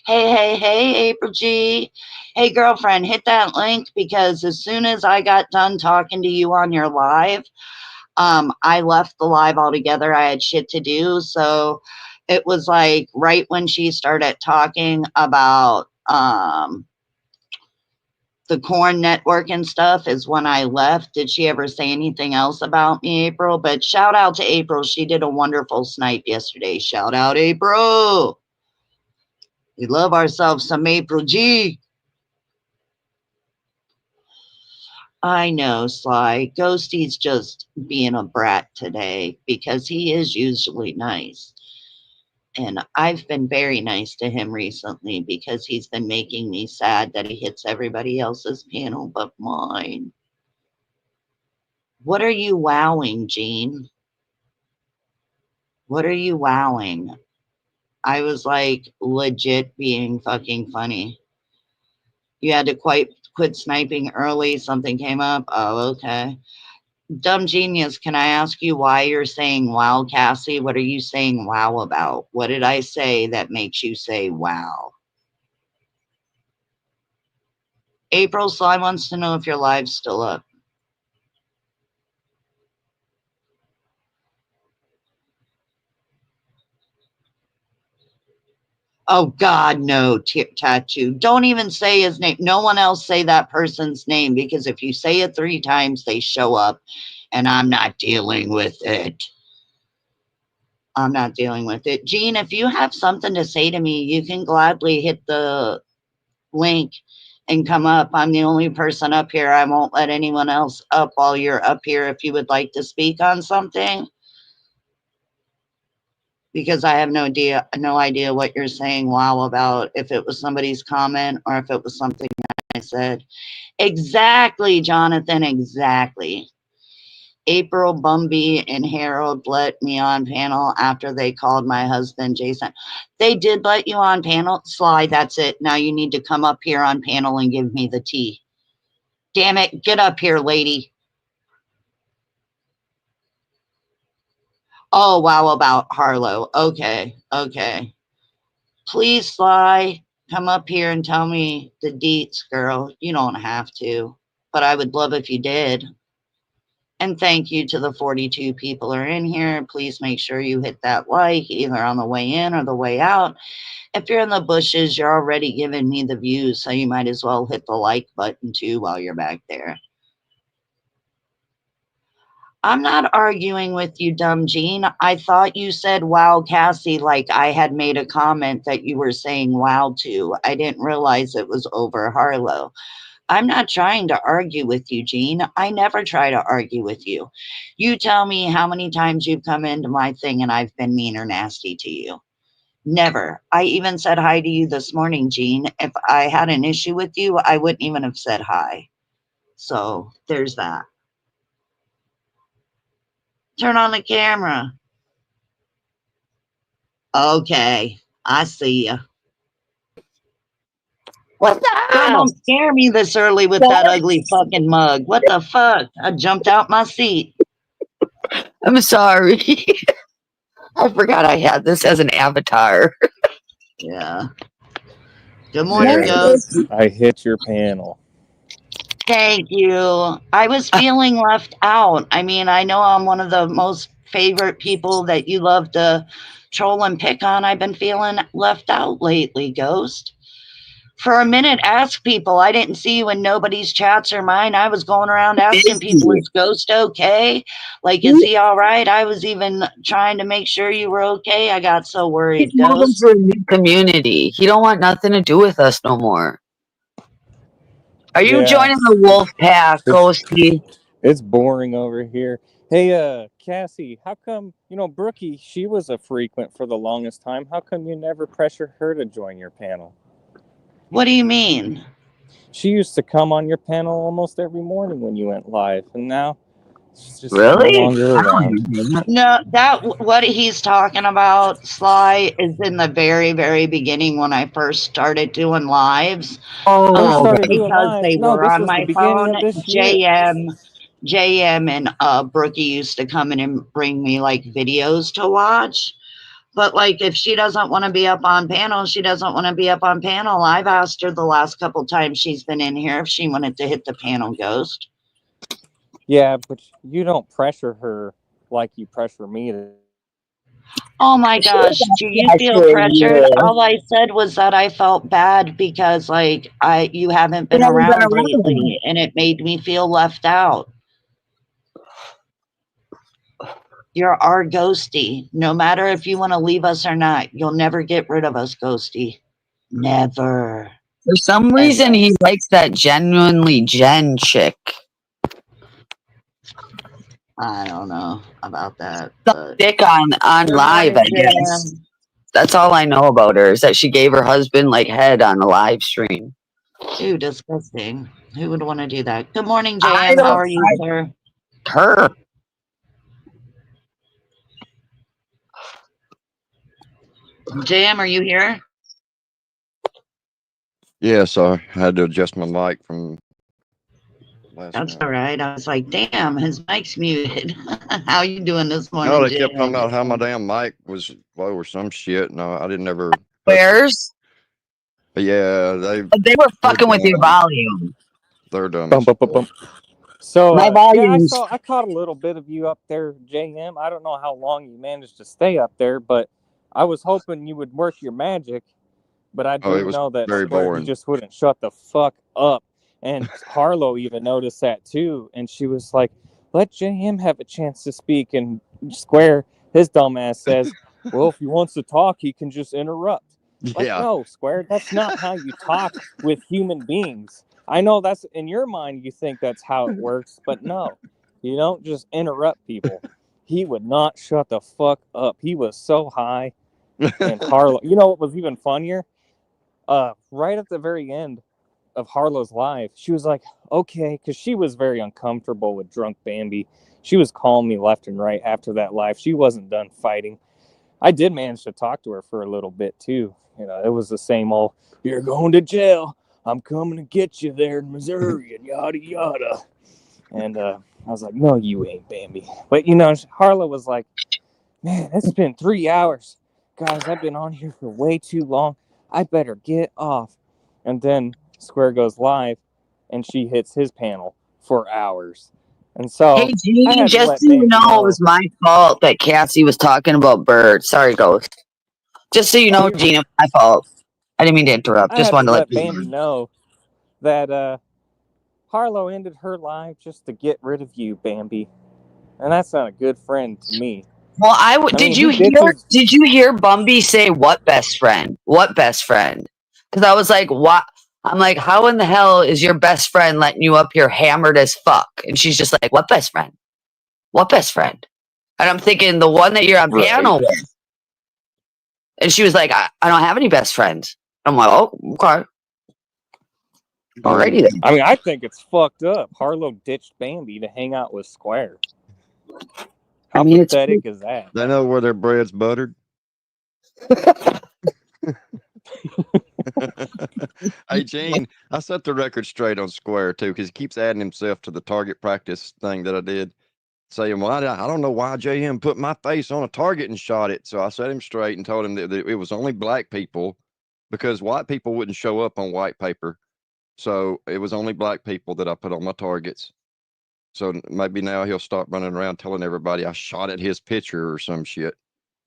Hey, hey, hey, April G. Hey, girlfriend, hit that link because as soon as I got done talking to you on your live, I left the live altogether. I had shit to do. So it was like right when she started talking about the Corn Network and stuff is when I left. Did she ever say anything else about me, April? But shout out to April. She did a wonderful snipe yesterday. Shout out, April. We love ourselves some April G. I know, Sly. Ghosty's just being a brat today because he is usually nice. And I've been very nice to him recently because he's been making me sad that he hits everybody else's panel but mine. What are you wowing, Gene? What are you wowing? I was like legit being fucking funny. You had to quit sniping early. Something came up. Oh, okay. Dumb genius, can I ask you why you're saying wow, Cassie? What are you saying wow about? What did I say that makes you say wow? April Sly wants to know if your live's still up. Oh God, no, tattoo. Don't even say his name. No one else say that person's name because if you say it 3 times, they show up and I'm not dealing with it. I'm not dealing with it. Gene, if you have something to say to me, you can gladly hit the link and come up. I'm the only person up here. I won't let anyone else up while you're up here if you would like to speak on something because I have no idea what you're saying wow about if it was somebody's comment or if it was something I said. Exactly, Jonathan, exactly. April, Bumby, and Harold let me on panel after they called my husband Jason. They did let you on panel. Sly, that's it. Now you need to come up here on panel and give me the tea. Damn it, get up here, lady. Oh, wow, about Harlow. Okay, okay. Please, Sly, come up here and tell me the deets, girl. You don't have to, but I would love if you did. And thank you to the 42 people who are in here. Please make sure you hit that like either on the way in or the way out. If you're in the bushes, you're already giving me the views, so you might as well hit the like button too while you're back there. I'm not arguing with you, dumb Gene. I thought you said wow, Cassie, like I had made a comment that you were saying wow to. I didn't realize it was over Harlow. I'm not trying to argue with you, Gene. I never try to argue with you. You tell me how many times you've come into my thing and I've been mean or nasty to you. Never. I even said hi to you this morning, Gene. If I had an issue with you, I wouldn't even have said hi. So there's that. Turn on the camera. Okay, I see ya. What's Girl, up? don't scare me this early with that ugly fucking mug. What the fuck? I jumped out my seat. I'm sorry. I forgot I had this as an avatar. Yeah. Good morning, Morning. There, Ghost. I hit your panel. Thank you. I was feeling left out. I mean, I know I'm one of the most favorite people that you love to troll and pick on. I've been feeling left out lately, Ghost. For a minute, ask people. I didn't see you in nobody's chats or mine. I was going around asking people, Busy. is Ghost okay? Like, is he all right? I was even trying to make sure you were okay. I got so He's worried, moving Ghost. to a new community. He don't want nothing to do with us no more. Are you Yeah, joining the wolf pack, it's Ghosty? it's boring over here. Hey, Cassie, how come Brookie? She was a frequent for the longest time. How come you never pressure her to join your panel? What do you mean? She used to come on your panel almost every morning when you went live, and now she's just no Really? longer I don't around. even know. No, that what he's talking about, Sly, is in the very, very beginning when I first started doing lives. Oh, you Oh, started okay. doing Because lives? they No, were this on was the my beginning phone. of this year. JM and Brookie used to come in and bring me like videos to watch. But like if she doesn't want to be up on panel, she doesn't want to be up on panel. I've asked her the last couple times she's been in here if she wanted to hit the panel, Ghost. Yeah, but you don't pressure her like you pressure me to do it. Oh my gosh, do you feel Actually, pressured? yeah. All I said was that I felt bad because like I you haven't He been hasn't been around around. lately and it made me feel left out. You're our ghosty. No matter if you want to leave us or not, you'll never get rid of us, ghosty. Never. For some reason, Ever. he likes that genuinely Jen chick. I don't know about that, Some but dick on good live, I morning, guess. JM. That's all I know about her is that she gave her husband like head on a live stream. Ew, disgusting. Who would want to do that? Good morning, I JM. How don't. are you, sir? Her. JM, are you here? Yes, I had to adjust my mic from last That's night. all right. I was like, damn, his mic's muted. How you doing this No, morning, they kept talking JM? about how my damn mic was low or some shit. No, I didn't ever touch it. Where's? But yeah, They were they're fucking with your dumb. volume. They're dumb Bum, as bum, bum, fuck. bum. So, My yeah, volume's I caught a little bit of you up there, JM. I don't know how long you managed to stay up there, but I was hoping you would work your magic. But I Oh, it do was know that very Square, you boring. just wouldn't shut the fuck up. And Harlow even noticed that too. And she was like, let JM have a chance to speak. And Square, his dumbass says, well, if he wants to talk, he can just interrupt. Like, Yeah. no, Square, that's not how you talk with human beings. I know that's in your mind, you think that's how it works, but no, you don't just interrupt people. He would not shut the fuck up. He was so high. And Harlow, you know what was even funnier? Right at the very end of Harlow's live, she was like, okay, because she was very uncomfortable with drunk Bambi. She was calling me left and right after that live. She wasn't done fighting. I did manage to talk to her for a little bit too. You know, it was the same old, you're going to jail. I'm coming to get you there in Missouri and yada yada. And I was like, no, you ain't, Bambi. But you know, Harlow was like, man, it's been 3 hours. Guys, I've been on here for way too long. I better get off. And then Square goes live and she hits his panel for hours. And so Hey I Gene, had to just let so you Bambi know, it know. was my fault that Cassie was talking about birds. Sorry, Ghost. Just so you Oh, know, you're Gene, it was my fault. I didn't mean to interrupt. I Just had wanted to to let let you Bambi know. know that Harlow ended her live just to get rid of you, Bambi. and that's not a good friend to me. Well, I mean, did he you did hear? his. Did you hear Bumby say what best friend? What best friend? Because I was like, what? I'm like, how in the hell is your best friend letting you up here hammered as fuck? And she's just like, what best friend? What best friend? And I'm thinking the one that you're on Right. panel with. And she was like, I don't have any best friends. I'm like, oh, okay. Alrighty then. I mean, I think it's fucked up. Harlow ditched Bambi to hang out with Square. I How mean, it's pathetic is that? They know where their bread's buttered. Hey, Gene, I set the record straight on Square too, because he keeps adding himself to the target practice thing that I did, saying, "Well, I don't know why JM put my face on a target and shot it." So I set him straight and told him that it was only black people, because white people wouldn't show up on white paper. So it was only black people that I put on my targets. So maybe now he'll start running around telling everybody I shot at his picture or some shit.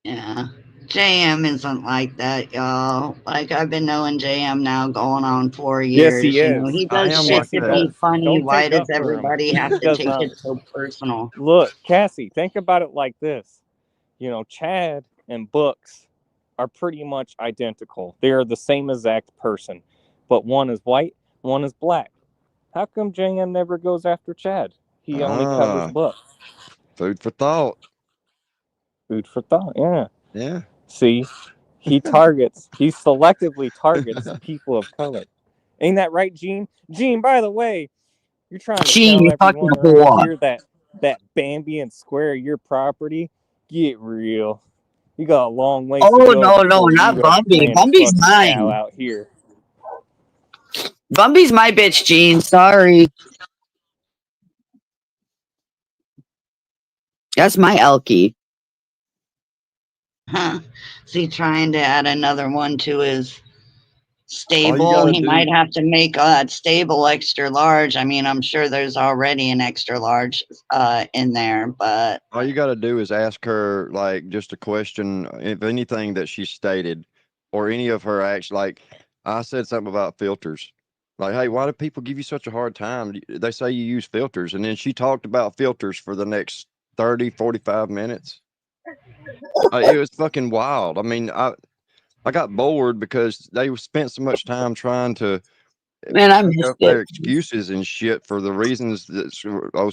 Yeah. JM isn't like that, y'all. Like, I've been knowing JM now going on 4 Yes, he years. You know, is. he I does am shit like Cassie, to that. be funny. don't Why take does up for him. everybody He have to does take not. it so personal? Look, Cassie, think about it like this. You know, Chad and Books are pretty much identical. They are the same exact person, but one is white, one is black. How come JM never goes after Chad? He only covers Ah, Books. food for thought. Food for thought. Yeah. Yeah. See, he selectively targets people of color. Ain't that right, Gene? Gene, by the way, you're trying to Gene, tell you fucking everyone around whore. here that Bambi and Square are your property? Get real. You got a long ways to Oh, go no, no, before you not ever Bumby. land a Bumby's fucking cow mine. out here. Bumby's my bitch, Gene. Sorry. That's my Elkie. Huh. Is he trying to add another one to his All you stable? gotta He do might have to make that stable extra large. I mean, I'm sure there's already an extra large in there, but All you got to do is ask her, like, just a question, if anything that she stated, or any of her acts. Like, I said something about filters. Like, hey, why do people give you such a hard time? They say you use filters. And then she talked about filters for the next 30, 45 minutes. It was fucking wild. I mean, I got bored because they spent so much time trying to Man, I make missed up it. their excuses and shit for the reasons that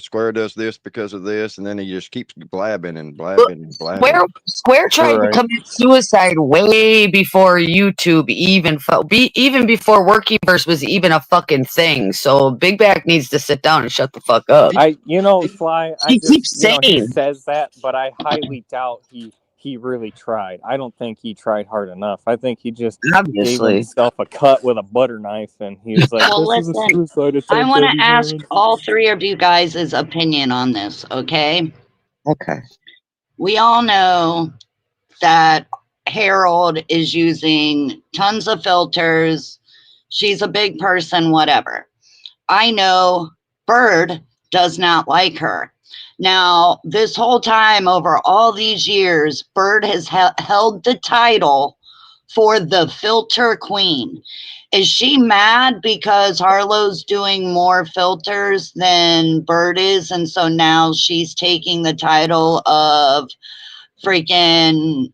Square does this because of this, and then he just keeps blabbing and Look, blabbing and blabbing. Square tried to Right. commit suicide way before YouTube even before Workyverse was even a fucking thing. So Big Back needs to sit down and shut the fuck up. Sly, He keeps he saying, says that, but I highly doubt he really tried. I don't think he tried hard enough. I think he just gave obviously. himself a cut with a butter knife, and he was like, well, "This is a listen, suicide I attempt, want to ask everyone." all three of you guys' opinion on this, okay? Okay. We all know that Harold is using tons of filters. She's a big person, whatever. I know Bird does not like her. Now, this whole time, over all these years, Bird has held the title for the filter queen. Is she mad because Harlow's doing more filters than Bird is? And so now she's taking the title of freaking,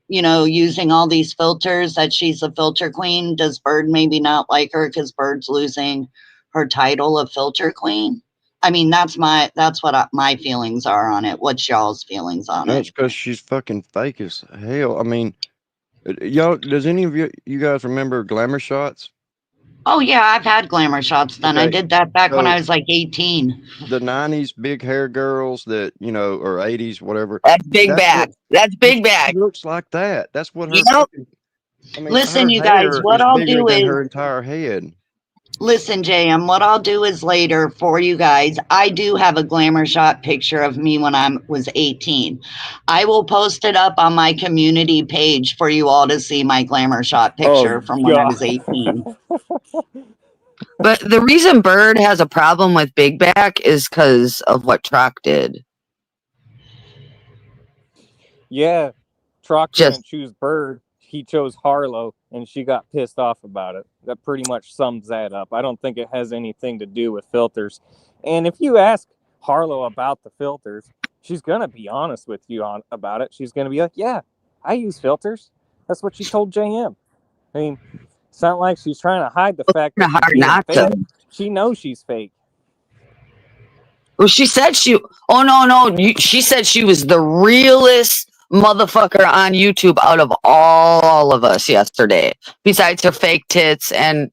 using all these filters, that she's a filter queen? Does Bird maybe not like her because Bird's losing her title of filter queen? I mean, that's what my feelings are on it. What's y'all's feelings on it? That's because she's fucking fake as hell. I mean, y'all, does any of you guys remember Glamour Shots? Oh yeah, I've had glamour shots done. I Okay, did that back when I so was like 18. the '90s big hair girls that or '80s whatever. That's Big That's what Back. That's Big she Back. looks like. That's what her Yep. fucking. I mean, Listen, her you guys, hair what is I'll bigger do than is her entire head. listen, JM, what I'll do is later for you guys, I do have a glamour shot picture of me when I was 18. I will post it up on my community page for you all to see my glamour shot Oh picture from when I god. was 18. But the reason Bird has a problem with Big Back is because of what Trock did. Yeah, Trock Just didn't choose Bird. He chose Harlow, and she got pissed off about it. That pretty much sums that up. I don't think it has anything to do with filters. And if you ask Harlow about the filters, she's gonna be honest with you about it. She's gonna be like, "Yeah, I use filters." That's what she told JM. I mean, it's not like she's trying to hide the fact that Kind of she's hard being not fake. to. She knows she's fake. Well, she said she. Oh no. She said she was the realest motherfucker on YouTube out of all of us yesterday. Besides her fake tits and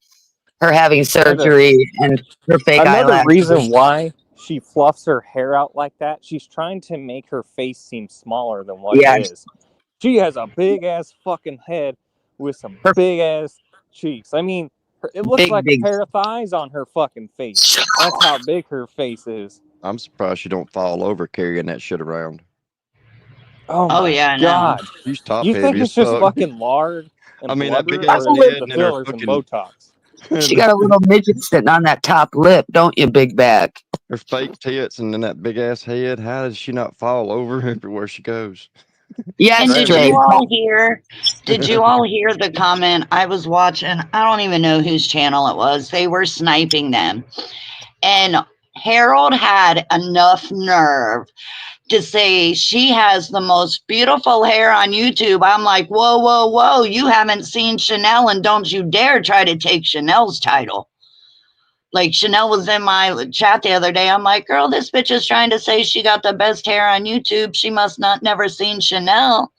her having And surgery and her fake another reason eyelashes. why she fluffs her hair out like that, she's trying to make her face seem smaller than what it Yeah, is. She has a big ass fucking head with some her big ass cheeks. I mean, it looks like a big. pair of thighs on her fucking face. That's how big her face is. I'm surprised she don't fall over carrying that shit around. Oh Oh my yeah, I know. god. She's top You think heavy as it's just fuck. fucking lard I and mean, that blubber, big or ass is it head the and then her fillers and fucking Botox? She got a little midget sitting on that top lip, don't you, big back? her fake tits and then that big ass head. How does she not fall over everywhere she goes? And did Yesterday, you all hear? Did you all hear the comment? I was watching. I don't even know whose channel it was. They were sniping them, and Harold had enough nerve to say she has the most beautiful hair on YouTube. I'm like, whoa, whoa, whoa! You haven't seen Chanel, and don't you dare try to take Chanel's title. Like Chanel was in my chat the other day. I'm like, girl, this bitch is trying to say she got the best hair on YouTube. She must not never seen Chanel.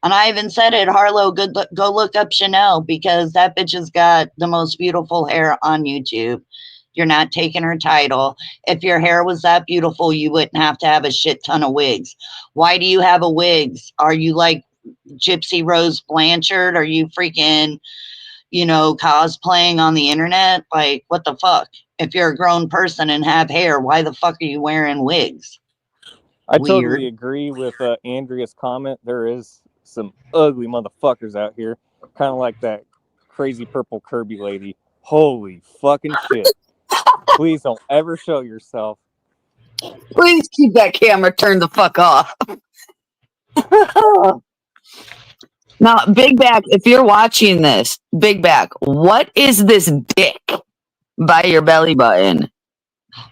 And I even said it, Harlow, go look up Chanel because that bitch has got the most beautiful hair on YouTube. You're not taking her title. If your hair was that beautiful, you wouldn't have to have a shit ton of wigs. Why do you have a wigs? Are you like Gypsy Rose Blanchard? Are you freaking, cosplaying on the internet? Like, what the fuck? If you're a grown person and have hair, why the fuck are you wearing wigs? I Weird. totally agree with Andrea's comment. There is some ugly motherfuckers out here, kind of like that crazy purple Kirby lady. Holy fucking shit. Please don't ever show yourself. Please keep that camera turned the fuck off. Now, Big Back, if you're watching this, Big Back, what is this dick by your belly button?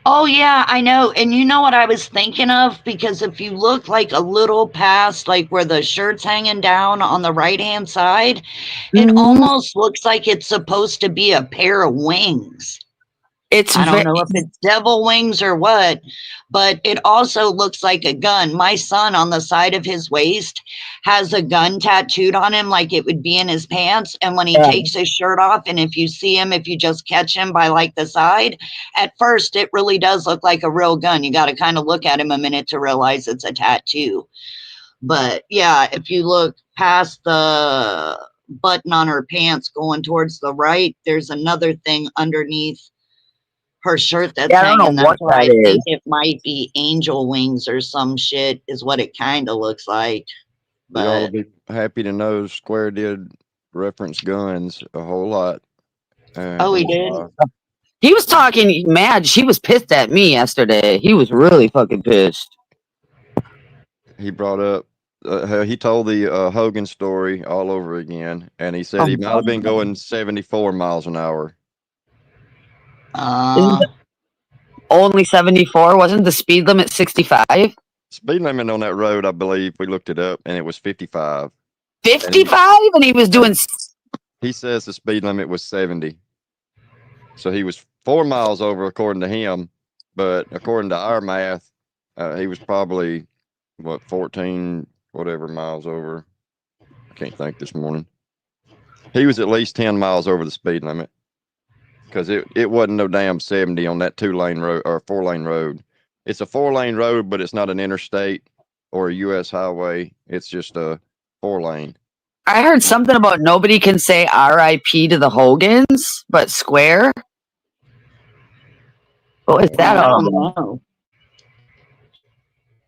Oh yeah, I know. And you know what I was thinking of? Because if you look like a little past like where the shirt's hanging down on the right-hand side, it almost looks like it's supposed to be a pair of wings. It's I don't know if it's devil wings or what, but it also looks like a gun. My son on the side of his waist has a gun tattooed on him like it would be in his pants. And when he takes his shirt off, and if you see him, if you just catch him by like the side, at first it really does look like a real gun. You got to kind of look at him a minute to realize it's a tattoo. But yeah, if you look past the button on her pants going towards the right, there's another thing underneath her shirt that's I don't know hanging. what That's why I that think is. it might be angel wings or some shit, is what it kind of looks like. You ought to But be happy to know Square did reference guns a whole lot. oh, he did. He was talking mad. She was pissed at me yesterday. He was really fucking pissed. He brought up, he told the Hogan story all over again, and he said he might have been going 74 miles an hour. Only 74? Wasn't the speed limit 65? Speed limit on that road, I believe, we looked it up, and it was 55. 55? And he was doing... He says the speed limit was 70. So he was 4 miles over according to him, but according to our math, he was probably, 14, whatever miles over. I can't think this morning. He was at least 10 miles over the speed limit because it wasn't no damn 70 on that 2-lane road or 4-lane road. It's a 4-lane road, but it's not an interstate or a U.S. highway. It's just a 4-lane. I heard something about nobody can say R.I.P. to the Hogans, but Square? What was that I all don't about? know.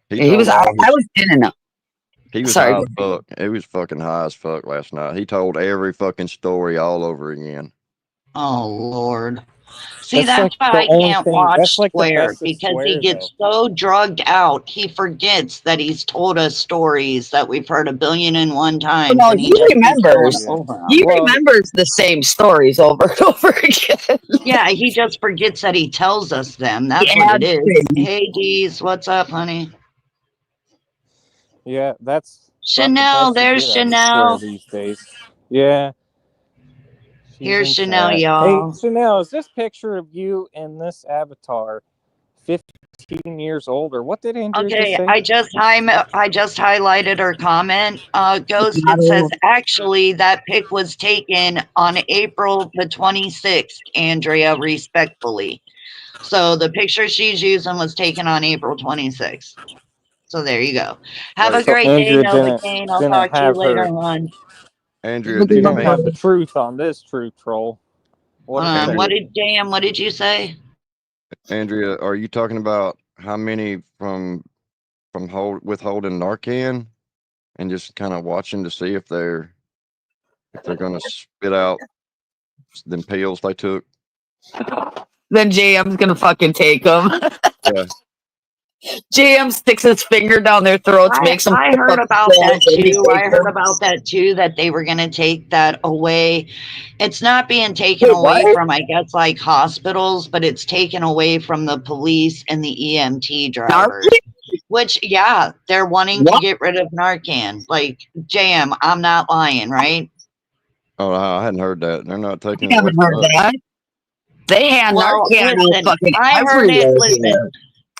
He was. I was in and out. He was high as fuck. He was fucking high as fuck last night. He told every fucking story all over again. Oh Lord. See, That's that's like why I the only can't thing- watch that's like the Square, best of because he Square, gets so drugged out, he forgets that he's told us stories that we've heard 1,000,001 times. No, and he just keeps remembers. going over 'em. He remembers the same stories over and over again. Yeah, he just forgets that he tells us them. That's Yeah, what it is. baby. Hey, Deez, what's up, honey? Yeah, that's about the Chanel, best you there's get out of Square Chanel. these days. Yeah, she's Here's in Chanel, chat. Hey, y'all. Chanel, is this picture of you in this avatar 15 years old, or what did Andrea just Okay, say? I just highlighted her comment. Ghost, Not it says old. actually that pic was taken on April the 26th, Andrea, respectfully. So the picture she's using was taken on April 26th. So there you go. Have a Wait, So great day, Andrea Nova didn't Kane. I'll didn't talk to you have later her on. Andrea, Look do at you didn't my make have the truth on this truth troll. What a Andrea, shame. What did you say? Andrea, are you talking about how many from withholding Narcan and just kind of watching to see if they're gonna spit out them pills they took? Then JM's gonna fucking take them. Yeah. JM sticks his finger down their throats, makes them I cough heard up the about pills, that and he too. I takes heard them. about that too, that they were going to take that away. It's not being taken Wait, away what? from, I guess, like hospitals, but it's taken away from the police and the EMT drivers. Narcan? Which, yeah, they're wanting to What? get rid of Narcan. Like, Jam, I'm not lying, right? Oh, I hadn't heard that. They're not taking I it away haven't heard from us. that. They hand Well, Narcan out listen, fucking I heard it. everywhere Listen, here.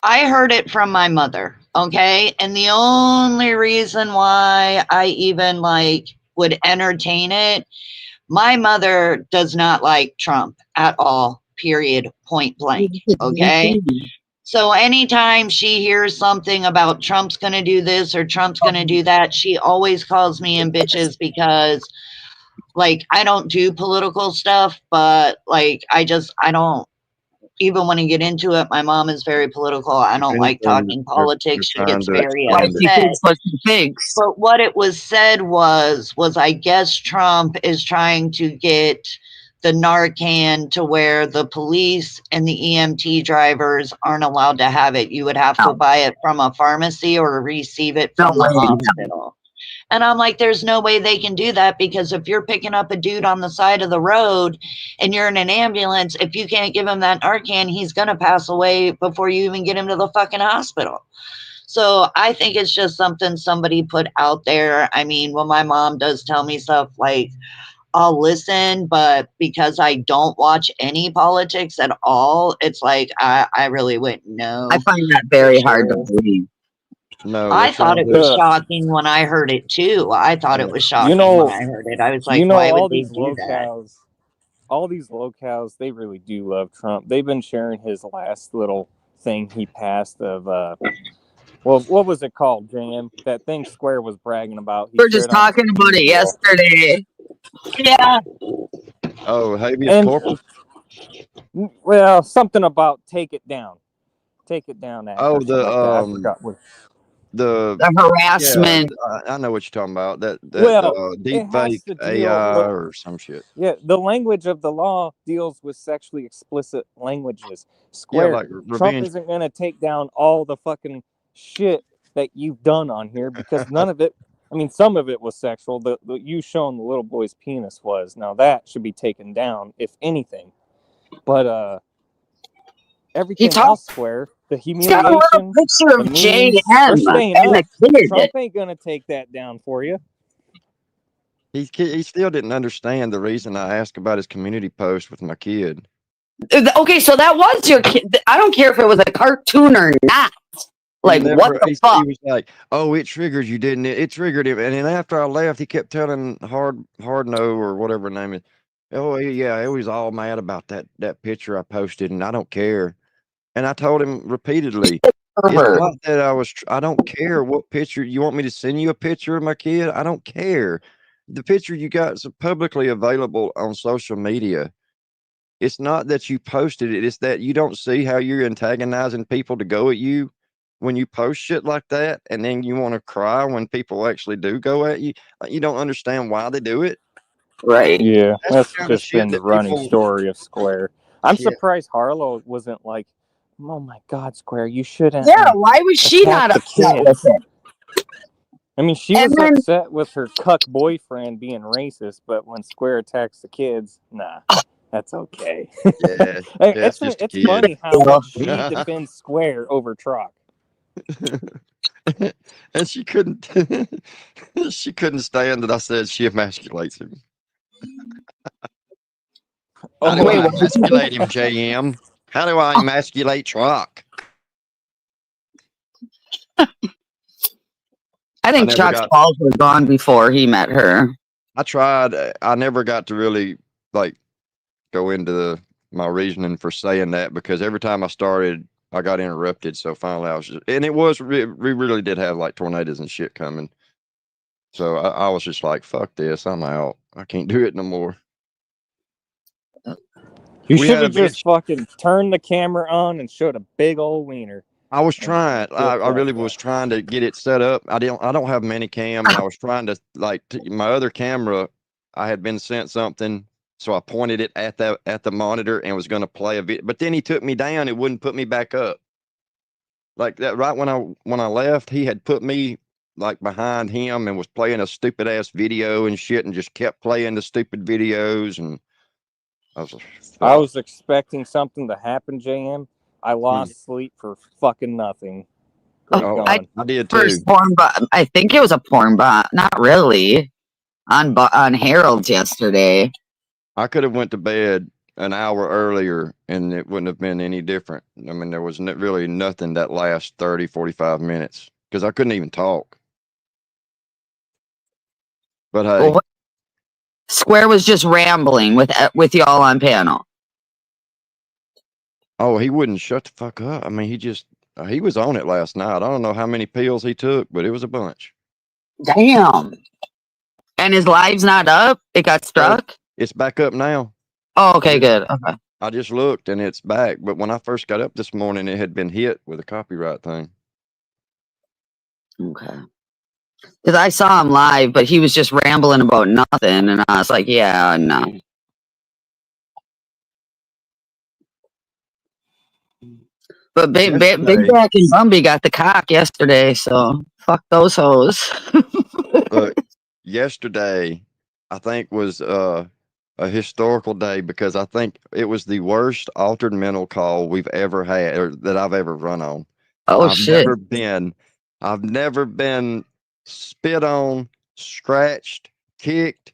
I heard it from my mother, okay? And the only reason why I even like would entertain it, my mother does not like Trump at all, period, point blank, Me okay? too. So anytime she hears something about Trump's going to do this or Trump's going to do that, she always calls me in bitches because like I don't do political stuff, but like I don't even want to get into it. My mom is very political. I If don't like anything, talking they're politics. She trying gets to very Why expand it. she upset. thinks what she thinks. But what it was said was I guess Trump is trying to get the Narcan to where the police and the EMT drivers aren't allowed to have it. You would have to No, buy it from a pharmacy or receive it no from the way in hell. hospital. And I'm like, there's no way they can do that because if you're picking up a dude on the side of the road and you're in an ambulance, if you can't give him that Narcan, he's going to pass away before you even get him to the fucking hospital. So I think it's just something somebody put out there. I mean, when my mom does tell me stuff like, I'll listen, but because I don't watch any politics at all, it's like I really wouldn't I know find that for very hard to sure. believe. No, they're I thought trying it to. was Uh, shocking when I heard it too. I thought it Yeah. was you shocking when know, I heard it. I was like, why all would they these do that? locals, they really do love Trump. They've been sharing his last little thing he passed of well, what was it called, Jam? That thing Square was bragging about. He We were just shared on his talking about it community wall. yesterday. Yeah. Oh, habeas And corpus. well, something about Take it down act Oh, or something like that. I forgot what. the The yeah, harassment. I know what you're talking about. That Well, deep it has fake to deal AI with or some shit. yeah, the language of the law deals with sexually explicit languages. Yeah, Square. like Trump revenge. isn't going to take down all the fucking shit that you've done on here because none of it. I mean, some of it was sexual. The you showing the little boy's penis was. Now that should be taken down, if anything. But He everything talked. else, Square, the He's got a little humiliation, picture the of JM memes, they're staying and the up. kid. Trump ain't going to take that down for you. He still didn't understand the reason I asked about his community post with my kid. Okay, so that was your kid. I don't care if it was a cartoon or not. He Like, what never. the He fuck? was like, "Oh, it triggered you, didn't it? It triggered him." And then after I left, he kept telling Hard No or whatever her name is. Oh yeah, he was all mad about that picture I posted, and I don't care. And I told him repeatedly, For it's her. not that I don't care what picture you want me to send you a picture of my kid. I don't care. The picture you got is publicly available on social media. It's not that you posted it. It's that you don't see how you're antagonizing people to go at you when you post shit like that, and then you want to cry when people actually do go at you. Like, you don't understand why they do it. Right. Yeah, That's the that's kind of just shit been the that running people. story of Square. I'm Yeah, surprised Harlow wasn't like, "Oh my God, Square, you shouldn't Yeah, why was she attack not the upset with kids." it? I mean, she And was then, upset with her cuck boyfriend being racist, but when Square attacks the kids, nah, that's okay. yeah, yeah. That's just a It's kid. funny how you know, much she defends Square over Troc. And she couldn't she couldn't stand that I said she emasculates him. How do Oh, Wait, I what? emasculate him, JM? How do I emasculate Truck? I I think never Chuck's got balls were gone before he met her. I tried I never got to really like go into my reasoning for saying that because every time I started I got interrupted. So finally I was just, and it was we really did have like tornadoes and shit coming. So I was just like, fuck this, I'm out. I can't do it no more. you We should had a have just bench. fucking turned the camera on and showed a big old wiener. I was And trying. get I that really was shot. trying to get it set up. I don't have many cam, and I was trying to like my other camera. I had been sent something, so I pointed it at the monitor and was going to play a video. But then he took me down. It wouldn't put me back up. Like that. Right when I left, he had put me like behind him and was playing a stupid ass video and shit, and just kept playing the stupid videos. And I was like, I fuck. was expecting something to happen, JM. I Hmm. lost sleep for fucking nothing. Oh, Great Oh, I going. I did too. first porn bot. I think it was a porn bot. Not really. On Harold's yesterday. I could have went to bed an hour earlier and it wouldn't have been any different. I mean, there was really nothing that last 30, 45 minutes because I couldn't even talk. But Well, hey, Square was just rambling with y'all on panel. oh, he wouldn't shut the fuck up. I mean, he was on it last night. I don't know how many pills he took, but it was a bunch. Damn. And his live's not up. It got No, struck. it's back up now. Oh, okay, good. Okay. I just looked and it's back. But when I first got up this morning, it had been hit with a copyright thing. Okay. Because I saw him live, but he was just rambling about nothing, and I was like, "Yeah, no." But Big Yesterday, Back and Bumby got the cock yesterday, so fuck those hoes. look, yesterday, I think was a historical day because I think it was the worst altered mental call we've ever had or that I've ever run on. Oh I've shit! never been I've never been spit on, scratched, kicked,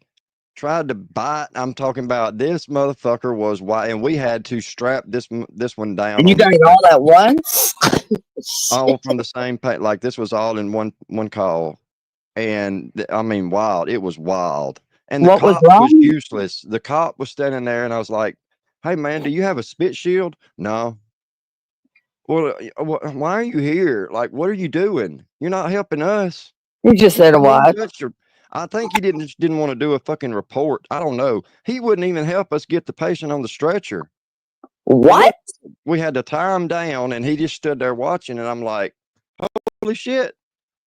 tried to bite. I'm talking about this motherfucker was white and we had to strap this one down And you on got the it all at once. all Shit. from the same paint. Like this was all in one call. And I mean, wild. It was wild. And the What was cop was wrong? useless. The cop was standing there, and I was like, "Hey, man, do you have a spit shield?" No. Well, why are you here? Like, what are you doing? You're not helping us. You just You said a didn't even what? touch your. I think he didn't want to do a fucking report. I don't know. He wouldn't even help us get the patient on the stretcher. And What? we had to tie him down, and he just stood there watching. And I'm like, "Holy shit!"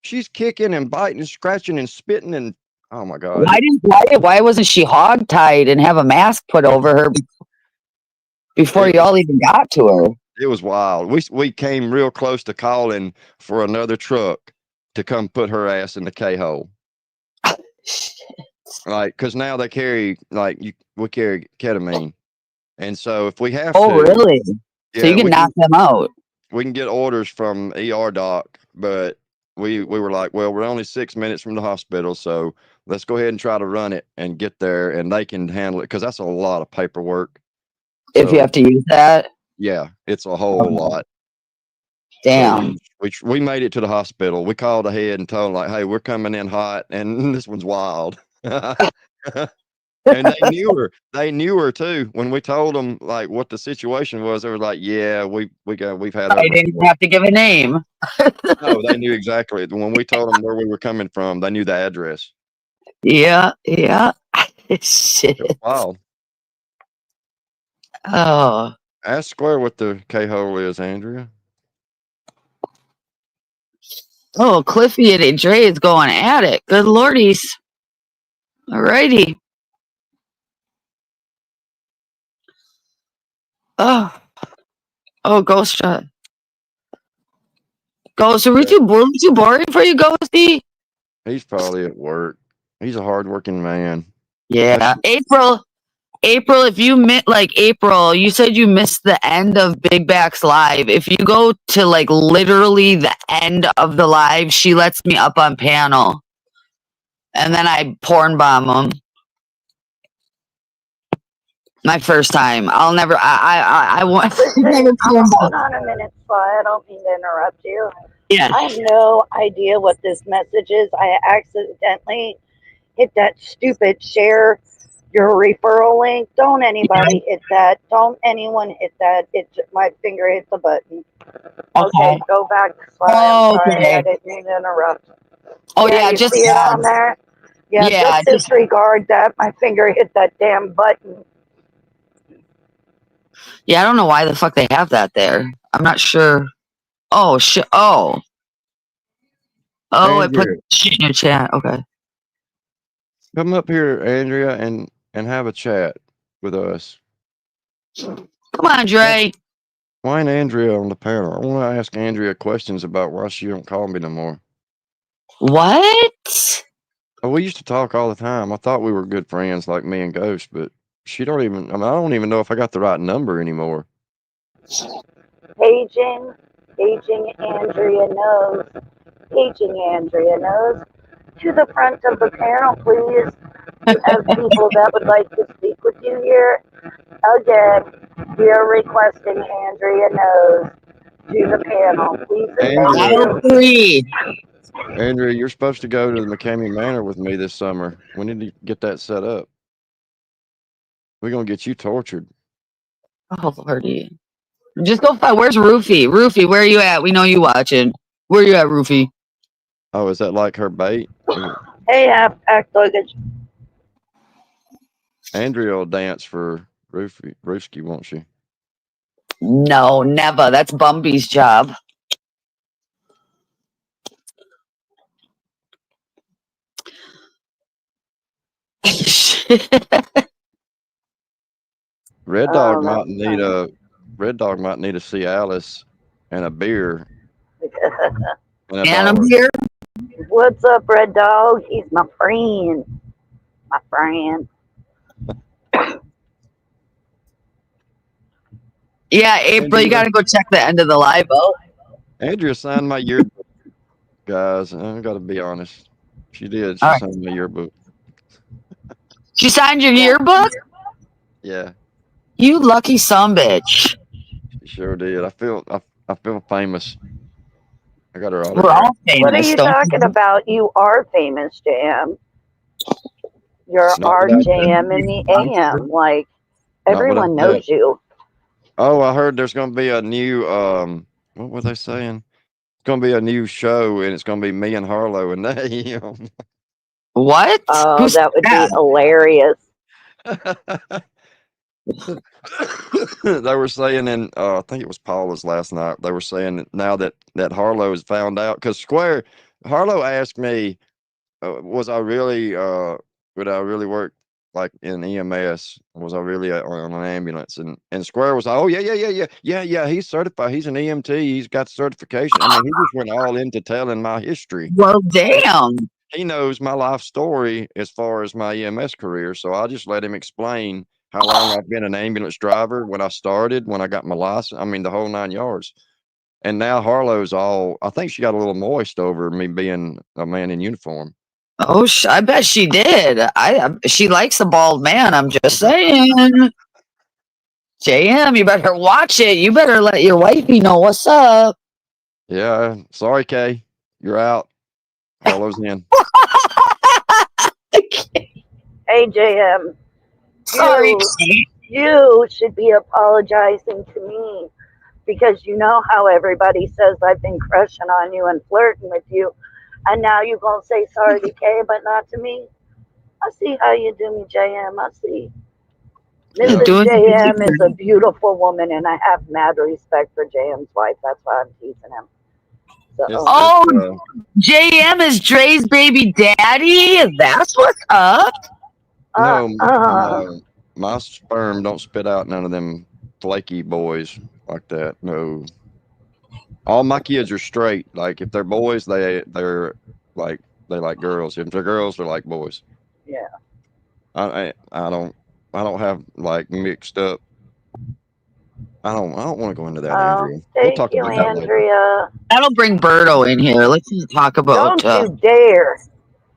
She's kicking and biting and scratching and spitting and oh my god, Why wasn't she hog tied and have a mask put over her before it was y'all even got to her? it was wild. We came real close to calling for another truck to come put her ass in the K hole. Like, cause now they carry we carry ketamine, and so if we have Oh, to, really? So you yeah, can knock them out. we can get orders from ER doc, but we were like, well, we're only 6 minutes from the hospital, so let's go ahead and try to run it and get there, and they can handle it because that's a lot of paperwork. If you So have to use that. yeah, it's a whole lot. So Damn. we made it to the hospital. We called ahead and told them like, hey, we're coming in hot, and this one's wild. And they knew her. They knew her too. When we told them like what the situation was, they were like, "Yeah, we've had her I didn't before." have to give a name. No, they knew exactly. When we told them where we were coming from, they knew the address. Yeah, yeah. Shit. It was wild. Oh. Ask Square what the K hole is, Andrea. Oh, Cliffy and Dre is going at it. Good lordies. Alrighty. Oh. Oh, Ghost shot. Ghost, are we too boring for you, Ghosty? He's probably at work. He's a hardworking man. Yeah. April. April, if you April, you said you missed the end of Big Back's live. If you go to like literally the end of the live, she lets me up on panel, and then I porn bomb them. My first time. I'll never. I want. Listen, hold on a minute, Sly. I don't mean to interrupt you. Yeah. I have no idea what this message is. I accidentally hit that stupid share your referral link. Don't anybody hit that. Don't anyone hit that. My finger hit the button. Okay, go back to Sly. I'm sorry. I didn't mean to interrupt. Oh Yeah, yeah, you just see it on there? Yeah, just disregard that. My finger hit that damn button. Yeah, I don't know why the fuck they have that there. I'm not sure. Oh shit. Oh, I put Andrea, shit in your chat. Okay. come up here, Andrea, and have a chat with us. Come on, Dre. Why ain't Andrea on the panel? I want to ask Andrea questions about why she don't call me no more. What? Oh, we used to talk all the time. I thought we were good friends like me and Ghost, but she don't even, I don't even know if I got the right number anymore. Aging Andrea knows. Aging Andrea knows. To the front of the panel, please. You have people that would like to speak with you here. Again, we are requesting Andrea knows to the panel, please and thank Andrea, you. Agreed. Andrea, you're supposed to go to the McCamey Manor with me this summer. We need to get that set up. We're going to get you tortured. Oh, Lordy. Just go find. Where's Roofy? Roofy, where are you at? We know you watching. Where you at, Roofy? Oh, is that like her bait? Hey, half-pack luggage. Andrea will dance for Roofsky, won't she? No, never. That's Bumby's job. Red Dog Oh, might that's need a Red Dog might need to see Alice and a beer and a And I'm dollar. here. What's up, Red Dog? He's my friend. My friend. Yeah, April, you gotta go check the end of the live. Oh, Andrea signed my yearbook, guys. I got to be honest. She did. She all right. signed my yearbook. She signed your yearbook? Yeah, You lucky sumbitch. she sure did. I feel famous. I got her We're autograph. all What are famous, you don't talking you? about? You are famous, JM. You're Not without RJM in the AM. Like, not without everyone that. knows you. Oh, I heard there's going to be a new what were they saying? It's going to be a new show, and it's going to be me and Harlow and they. What? Oh, Who's that would be that? hilarious. They were saying, and I think it was Paula's last night. They were saying that now that Harlow has found out, because Harlow asked me, was I really would I really work like in EMS? Was I really on an ambulance? And Square was like, oh yeah. He's certified. He's an EMT. He's got certification. I mean, he just went all into telling my history. Well, damn. He knows my life story as far as my EMS career. So I just let him explain how long I've been an ambulance driver, when I started, when I got my license. I mean, the whole 9 yards. And now Harlow's I think she got a little moist over me being a man in uniform. Oh, I bet she did. She likes a bald man. I'm just saying. JM, you better watch it. You better let your wifey know what's up. Yeah. Sorry, Kay. You're out. Harlow's in. Hey, JM. Sorry. You should be apologizing to me because you know how everybody says I've been crushing on you and flirting with you. And now you're going to say sorry to Kay, but not to me? I see how you do me, JM. I see. You're Mrs. doing JM is a beautiful woman, and I have mad respect for JM's wife. That's why I'm teasing him. So, Oh, JM is Dre's baby daddy. That's what's up. No, my sperm don't spit out none of them flaky boys like that. No, all my kids are straight. Like if they're boys, they're like girls. If they're girls, they're like boys. Yeah. I don't. don't have like mixed up. I don't want to go into that, Oh, Andrea. We'll thank talk you, about that later. Andrea. I don't bring Birdo in here. Let's not talk about. Don't you dare.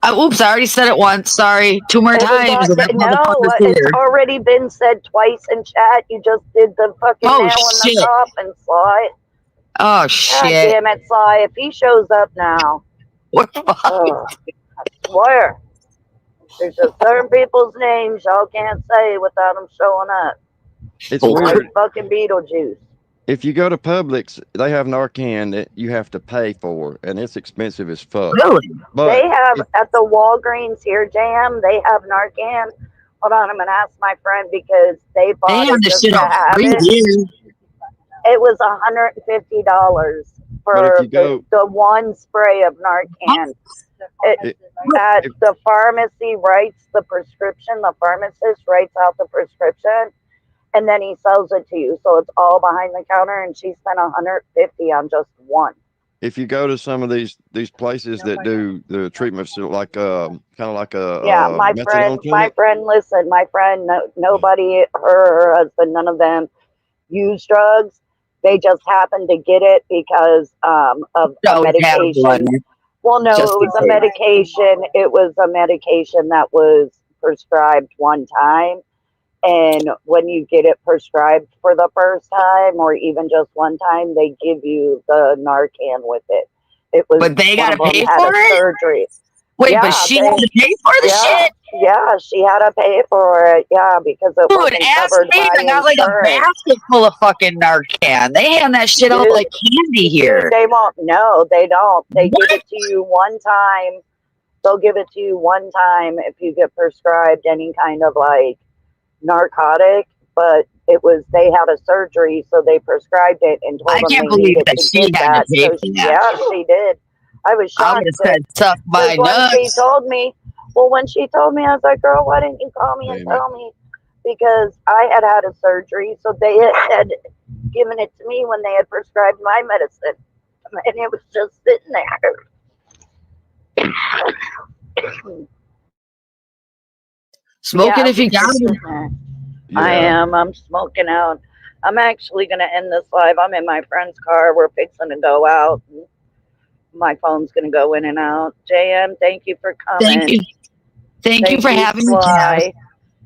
Oops, I already said it once. Sorry, 2 more It was times. And that no, motherfucker's it's here. already been said twice in chat. You just did the fucking Oh nail in the shit! coffin, Sly. Oh God shit! damn it, Sly. If he shows up now, What the fuck? I swear. There's just certain people's names y'all can't say without them showing up. It's Like weird. fucking Beetlejuice. If you go to Publix, they have Narcan that you have to pay for, and it's expensive as fuck. Really? But They have if, at the Walgreens here, Jam, they have Narcan. Hold on, I'm gonna ask my friend because they They bought have it this just shit to on have free it. here. It was $150 but if for you go, the one spray of Narcan. it, At if, the pharmacy writes the prescription, the pharmacist writes out the prescription, and then he sells it to you. So it's all behind the counter, and she spent 150 on just one. if you go to some of these places that do the treatment, so like kind of like a Yeah, methadone my clinic. friend, listen, my friend, no, nobody, her husband, none of them use drugs. They just happened to get it because of a Don't have one. medication. Well, no, Just it in was a case. medication. It was a medication that was prescribed one time. And when you get it prescribed for the first time or even just one time, they give you the Narcan with it. It was But they one gotta of them pay had for a it? surgery. Wait, but Yeah, she had to pay for the yeah, shit? yeah, she had to pay for it. Yeah, because it Dude, wasn't ask covered Dave. by I got like a insurance. basket full of fucking Narcan. They hand that shit out Dude, like candy dude, here. they won't. No, they don't. They give What? it to you one time. They'll give it to you one time if you get prescribed any kind of like narcotic, but it was they had a surgery, so they prescribed it and told I them can't they believe needed that to she get had to that. pay So for that. yeah, she did. I was I would shocked have said, suck because my when she nuts. told me, well, when she told me, I was like, girl, why didn't you call me and Damn it. tell me? Because I had had a surgery, so they had given it to me when they had prescribed my medicine, and it was just sitting there. Smoke Yeah, it it if you was got just it. sitting there. I Yeah, am. I'm smoking out. I'm actually going to end this live. I'm in my friend's car. We're fixing to go out. My phone's going to go in and out. JM, thank you for Thank coming. you. Thank you Thank for you, having me, Cass. Sly.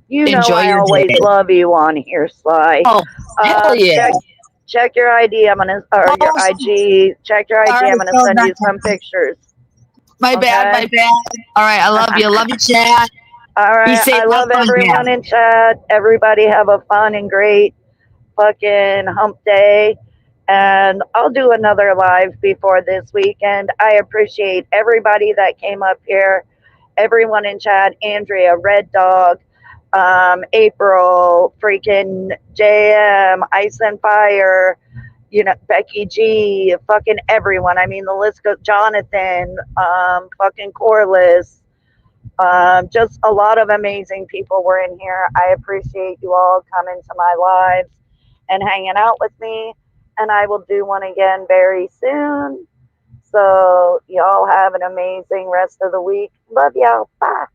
You know Enjoy I your always day. love you on here, Sly. Oh, hell yeah. Check your ID. I'm gonna or your Oh, IG. Check your all IG. right, I'm gonna so send you that, some pictures. my bad, my Okay. bad. All right, I love you. Love you, chat. All Be right. safe. I Have love fun, everyone Cass. in chat. Everybody have a fun and great fucking hump day. And I'll do another live before this weekend. I appreciate everybody that came up here, everyone in chat, Andrea, Red Dog, April, freaking JM, Ice and Fire, you know, Becky G, fucking everyone. I mean, the list goes, Jonathan, fucking Corliss, just a lot of amazing people were in here. I appreciate you all coming to my lives and hanging out with me. And I will do one again very soon. So, y'all have an amazing rest of the week. Love y'all. Bye.